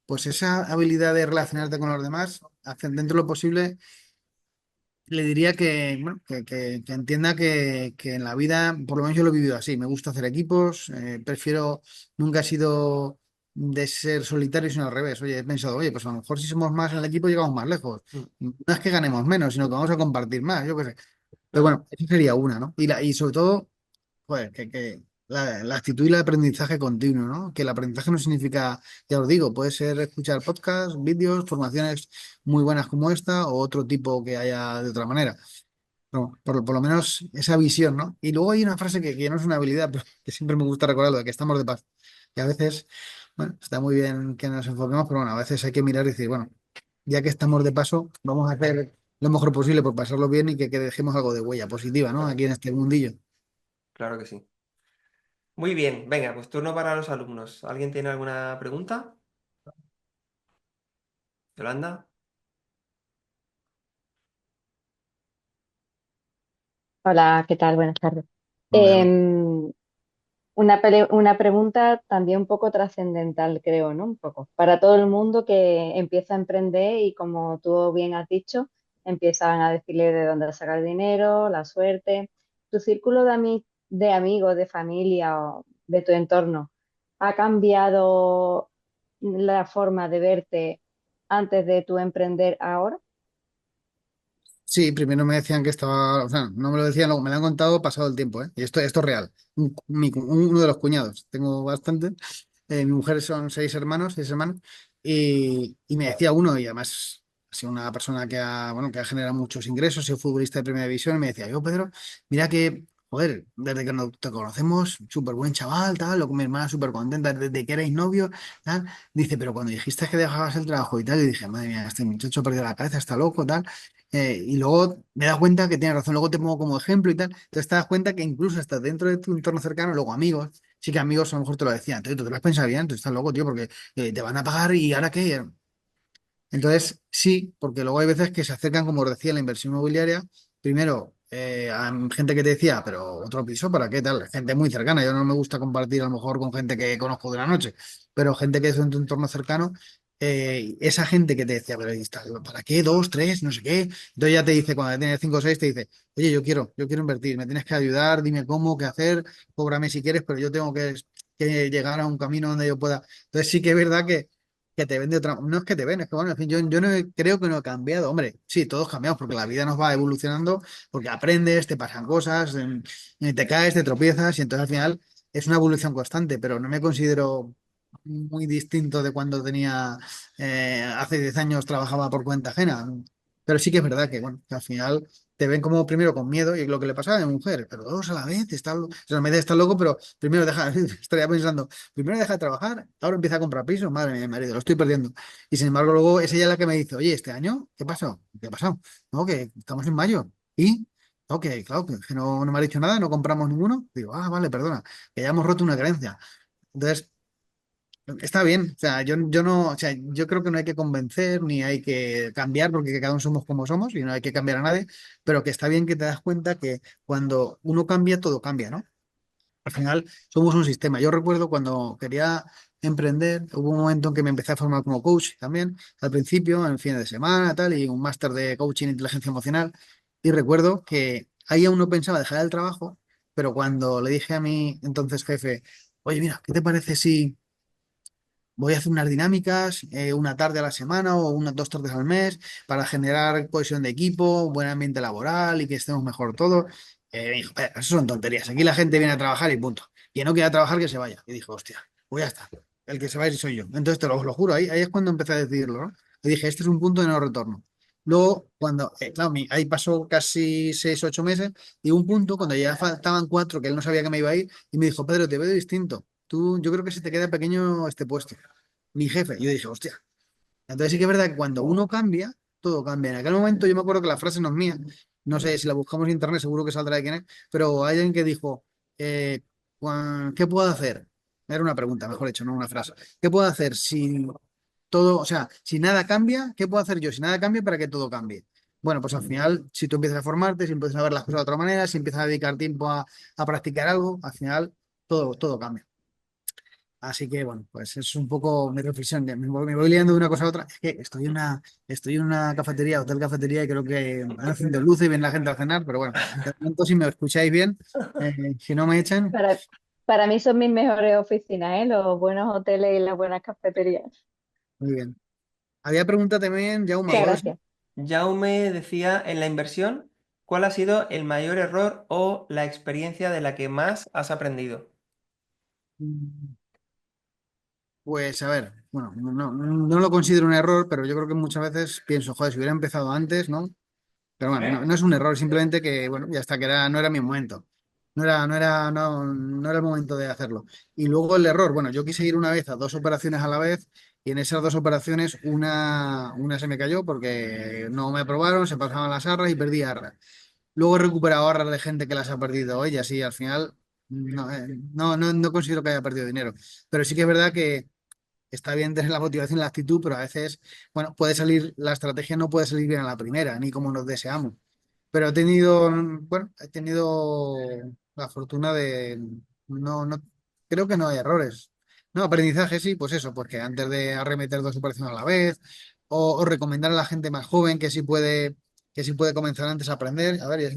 Pues esa habilidad de relacionarte con los demás, dentro de lo posible, le diría que, bueno, que entienda que en la vida, por lo menos yo lo he vivido así, me gusta hacer equipos, prefiero, nunca he sido de ser solitario, sino al revés. Oye, he pensado, oye, pues a lo mejor si somos más en el equipo llegamos más lejos. Mm, No es que ganemos menos, sino que vamos a compartir más, yo qué sé. Pero claro, bueno, esa sería una, ¿no? Y sobre todo, joder, que la actitud y el aprendizaje continuo, ¿no? Que el aprendizaje no significa, ya os digo, puede ser escuchar podcasts, vídeos, formaciones muy buenas como esta o otro tipo que haya de otra manera. No, por lo menos esa visión, ¿no? Y luego hay una frase que no es una habilidad, pero que siempre me gusta recordarlo, de que estamos de paz. Y a veces, bueno, está muy bien que nos enfoquemos, pero bueno, a veces hay que mirar y decir, bueno, ya que estamos de paso, vamos a hacer lo mejor posible por pasarlo bien y que dejemos algo de huella positiva, ¿no? Aquí en este mundillo. claro que sí. Muy bien, venga, pues turno para los alumnos. ¿Alguien tiene alguna pregunta? Yolanda. Hola, ¿qué tal? Buenas tardes. Hola, Eva. Una pregunta también un poco trascendental, creo, ¿no? Un poco. Para todo el mundo que empieza a emprender y como tú bien has dicho, empiezan a decirle de dónde sacar dinero, la suerte. ¿Tu círculo de amigos, de familia o de tu entorno ha cambiado la forma de verte antes de tu emprender ahora? Sí, primero me decían que estaba, o sea, no me lo decían, luego me lo han contado pasado el tiempo, ¿eh? Y esto es real. Uno de los cuñados, tengo bastante. Mi mujer son seis hermanos, y me decía uno, y además ha sido una persona bueno, que ha generado muchos ingresos, es futbolista de primera división, y me decía, yo, Pedro, mira que, joder, desde que te conocemos, súper buen chaval, tal, lo con mi hermana súper contenta, desde que erais novios, tal. Dice, pero cuando dijiste que dejabas el trabajo y tal, y dije, madre mía, este muchacho perdió la cabeza, está loco, tal. Y luego me das cuenta que tienes razón, luego te pongo como ejemplo y tal. Entonces te das cuenta que incluso hasta dentro de tu entorno cercano, luego amigos, sí que amigos a lo mejor te lo decían, entonces tú te lo has pensado bien, tú estás loco, tío, porque te van a pagar y ahora qué. Entonces, sí, porque luego hay veces que se acercan, como os decía, la inversión inmobiliaria. Primero, a gente que te decía, pero otro piso, ¿para qué tal? Gente muy cercana. Yo no me gusta compartir a lo mejor con gente que conozco de la noche, pero gente que es de tu entorno cercano, esa gente que te decía, pero ¿para qué? ¿Dos, tres? No sé qué. Entonces ya te dice, cuando tienes cinco o seis, te dice, oye, yo quiero invertir, me tienes que ayudar, dime cómo, qué hacer, cóbrame si quieres, pero yo tengo que llegar a un camino donde yo pueda. Entonces sí que es verdad que te ven de otra. No es que te ven, es que bueno, en fin, yo no creo que no he cambiado. Hombre, sí, todos cambiamos porque la vida nos va evolucionando, porque aprendes, te pasan cosas, te caes, te tropiezas y entonces al final es una evolución constante, pero no me considero muy distinto de cuando tenía, hace 10 años trabajaba por cuenta ajena. Pero sí que es verdad que, bueno, que al final te ven como primero con miedo y lo que le pasaba a mi mujer, pero dos a la vez, o sea, me está loco, pero primero deja, estaría pensando. Primero deja de trabajar, ahora empieza a comprar pisos, madre mía, mi marido, lo estoy perdiendo. Y sin embargo, luego es ella la que me dice, oye, ¿este año qué pasó? ¿Qué ha pasado? No, que estamos en mayo. ¿Y? Ok, claro, que no me ha dicho nada, no compramos ninguno. Digo, vale, perdona, que ya hemos roto una creencia. Entonces, está bien, o sea, yo no, o sea, yo creo que no hay que convencer ni hay que cambiar porque cada uno somos como somos y no hay que cambiar a nadie, pero que está bien que te das cuenta que cuando uno cambia, todo cambia, ¿no? Al final somos un sistema. Yo recuerdo cuando quería emprender, hubo un momento en que me empecé a formar como coach también, al principio, en fines de semana, tal, y un máster de coaching e inteligencia emocional. Y recuerdo que ahí aún no pensaba dejar el trabajo, pero cuando le dije a mi entonces jefe, oye, mira, ¿qué te parece si voy a hacer unas dinámicas, una tarde a la semana o unas dos tardes al mes para generar cohesión de equipo, buen ambiente laboral y que estemos mejor todos? Me dijo, eso son tonterías. Aquí la gente viene a trabajar y punto. Quien no quiera trabajar, que se vaya. Y dijo, hostia, pues ya está. El que se va a ir soy yo. Entonces lo juro, ahí es cuando empecé a decidirlo, ¿no? Y dije, este es un punto de no retorno. Luego, cuando, claro, ahí pasó casi 6, 8 meses, y un punto cuando ya faltaban cuatro, que él no sabía que me iba a ir, y me dijo, Pedro, te veo distinto. Tú, yo creo que se te queda pequeño este puesto. Mi jefe. Yo dije, hostia. Entonces sí que es verdad que cuando uno cambia, todo cambia. En aquel momento yo me acuerdo que la frase no es mía. No sé, si la buscamos en internet seguro que saldrá de quién es. Pero hay alguien que dijo, eh, ¿qué puedo hacer? Era una pregunta, mejor dicho, no una frase. ¿Qué puedo hacer si todo, o sea, si nada cambia, ¿qué puedo hacer yo si nada cambia para que todo cambie? bueno, pues al final, si tú empiezas a formarte, si empiezas a ver las cosas de otra manera, si empiezas a dedicar tiempo a practicar algo, al final todo cambia. Así que bueno, pues es un poco mi reflexión. Me voy liando de una cosa a otra. Es que estoy en una cafetería, hotel cafetería, y creo que van haciendo luces y viene la gente a cenar, pero bueno, de momento si me escucháis bien, si no me echan, Para, para mí son mis mejores oficinas, ¿eh? Los buenos hoteles y las buenas cafeterías. muy bien. Había pregunta también, Jaume, Muchas ¿puedes? gracias. Jaume decía, en la inversión, ¿cuál ha sido el mayor error o la experiencia de la que más has aprendido? Pues a ver, bueno, no lo considero un error, pero yo creo que muchas veces pienso, joder, si hubiera empezado antes, ¿no? Pero bueno, no es un error, simplemente que, bueno, ya está, no era mi momento. No era el momento de hacerlo. Y luego el error, bueno, yo quise ir una vez a dos operaciones a la vez y en esas dos operaciones una se me cayó porque no me aprobaron, se pasaban las arras y perdí arras. Luego he recuperado arras de gente que las ha perdido ellas y al final no considero que haya perdido dinero. Pero sí que es verdad que está bien tener la motivación y la actitud, pero a veces, bueno, la estrategia no puede salir bien a la primera, ni como nos deseamos. Pero he tenido la fortuna de, no, creo que no hay errores. No, aprendizaje sí, pues eso, porque antes de arremeter dos operaciones a la vez, o recomendar a la gente más joven que sí puede comenzar antes a aprender. A ver,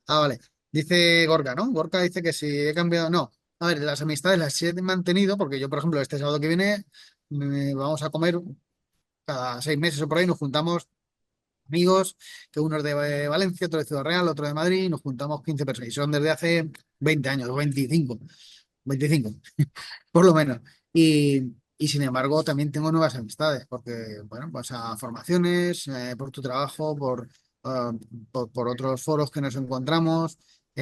vale. Dice Gorka, ¿no? Gorka dice que si he cambiado, no. A ver, las amistades las he mantenido, porque yo, por ejemplo, este sábado que viene, vamos a comer cada 6 meses o por ahí, nos juntamos amigos, que uno es de Valencia, otro de Ciudad Real, otro de Madrid, y nos juntamos 15 personas. Y son desde hace 20 años, o 25 por lo menos. Y sin embargo, también tengo nuevas amistades, porque, bueno, pues a formaciones, por tu trabajo, ah, por otros foros que nos encontramos,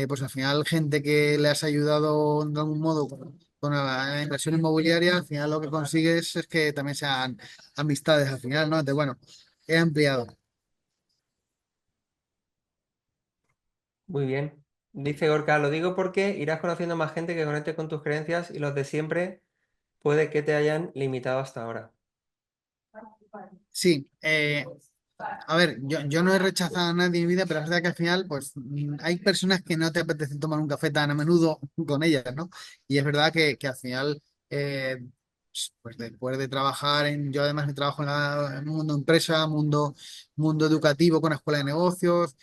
pues al final gente que le has ayudado de algún modo con la inversión inmobiliaria, al final lo que consigues es que también sean amistades al final, ¿no? Entonces, bueno, he ampliado. Muy bien. Dice Gorka, lo digo porque irás conociendo más gente que conecte con tus creencias y los de siempre puede que te hayan limitado hasta ahora. Sí, a ver, yo no he rechazado a nadie en mi vida, pero es verdad que al final, pues hay personas que no te apetece tomar un café tan a menudo con ellas, ¿no? Y es verdad que al final, eh, pues después de trabajar yo además me trabajo en el mundo empresa, mundo educativo con escuela de negocios,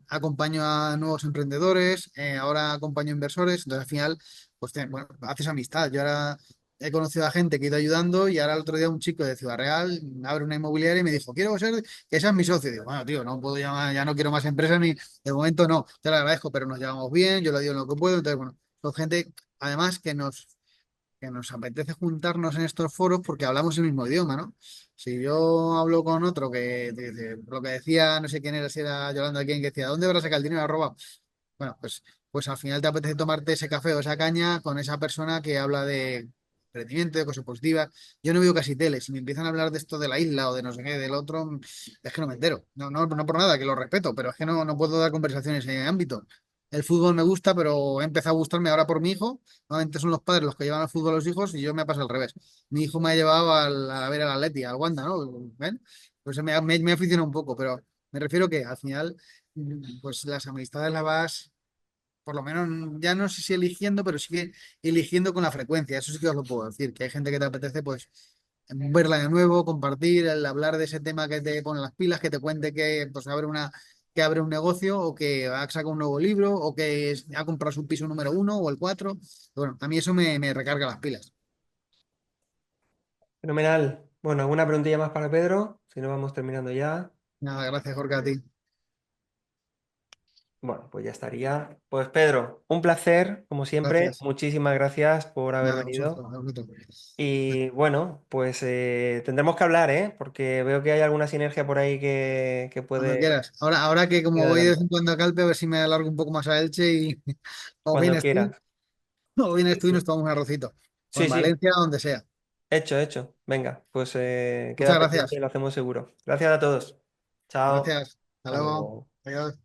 acompaño a nuevos emprendedores, ahora acompaño a inversores, entonces al final, pues bueno, haces amistad. Yo ahora he conocido a gente que he ido ayudando y ahora el otro día un chico de Ciudad Real abre una inmobiliaria y me dijo, quiero ser, que seas mi socio. Digo, bueno, tío, no puedo llamar, ya no quiero más empresas ni, de momento no, te lo agradezco, pero nos llevamos bien, yo le digo lo que puedo. Entonces, bueno, son gente, además, que nos apetece juntarnos en estos foros porque hablamos el mismo idioma, ¿no? Si yo hablo con otro lo que decía, no sé quién era, si era Yolanda, quien que decía, ¿dónde habrá sacado el dinero? Arroba. Bueno, pues al final te apetece tomarte ese café o esa caña con esa persona que habla de emprendimiento, de cosas positivas. Yo no veo casi tele. Si me empiezan a hablar de esto de la isla o de no sé qué, del otro, es que no me entero. No por nada, que lo respeto, pero es que no puedo dar conversaciones en ese ámbito. El fútbol me gusta, pero he empezado a gustarme ahora por mi hijo. Normalmente son los padres los que llevan al fútbol a los hijos y yo me pasa al revés. Mi hijo me ha llevado a ver al Atleti, al Wanda, ¿no? ¿Ven? Pues me aficiona un poco, pero me refiero que al final, pues las amistades las vas por lo menos ya no sé si eligiendo, pero sí que eligiendo con la frecuencia. Eso sí que os lo puedo decir, que hay gente que te apetece pues verla de nuevo, compartir, el hablar de ese tema que te pone las pilas, que te cuente que pues que abre un negocio o que ha sacado un nuevo libro o que ha comprado su piso número 1 o el 4. Bueno, a mí eso me recarga las pilas. Fenomenal. Bueno, ¿alguna preguntilla más para Pedro? Si no, vamos terminando ya. Nada, gracias Jorge a ti. Bueno, pues ya estaría. Pues Pedro, un placer, como siempre. Gracias. Muchísimas gracias por haber Nada, venido. a vosotros. Y bueno, pues tendremos que hablar, ¿eh? Porque veo que hay alguna sinergia por ahí que Cuando puede quieras. Ahora que ir como voy de vez adelante. en cuando a Calpe, a ver si me alargo un poco más a Elche y o Cuando vienes tú. quieras. O vienes Sí, tú y nos sí. tomamos un arrocito. O en Sí, sí. Valencia, donde sea. Hecho, hecho. Venga, pues Muchas queda pendiente y gracias. lo hacemos seguro. Gracias a todos. Chao. Gracias. Hasta Hasta luego. luego. Adiós.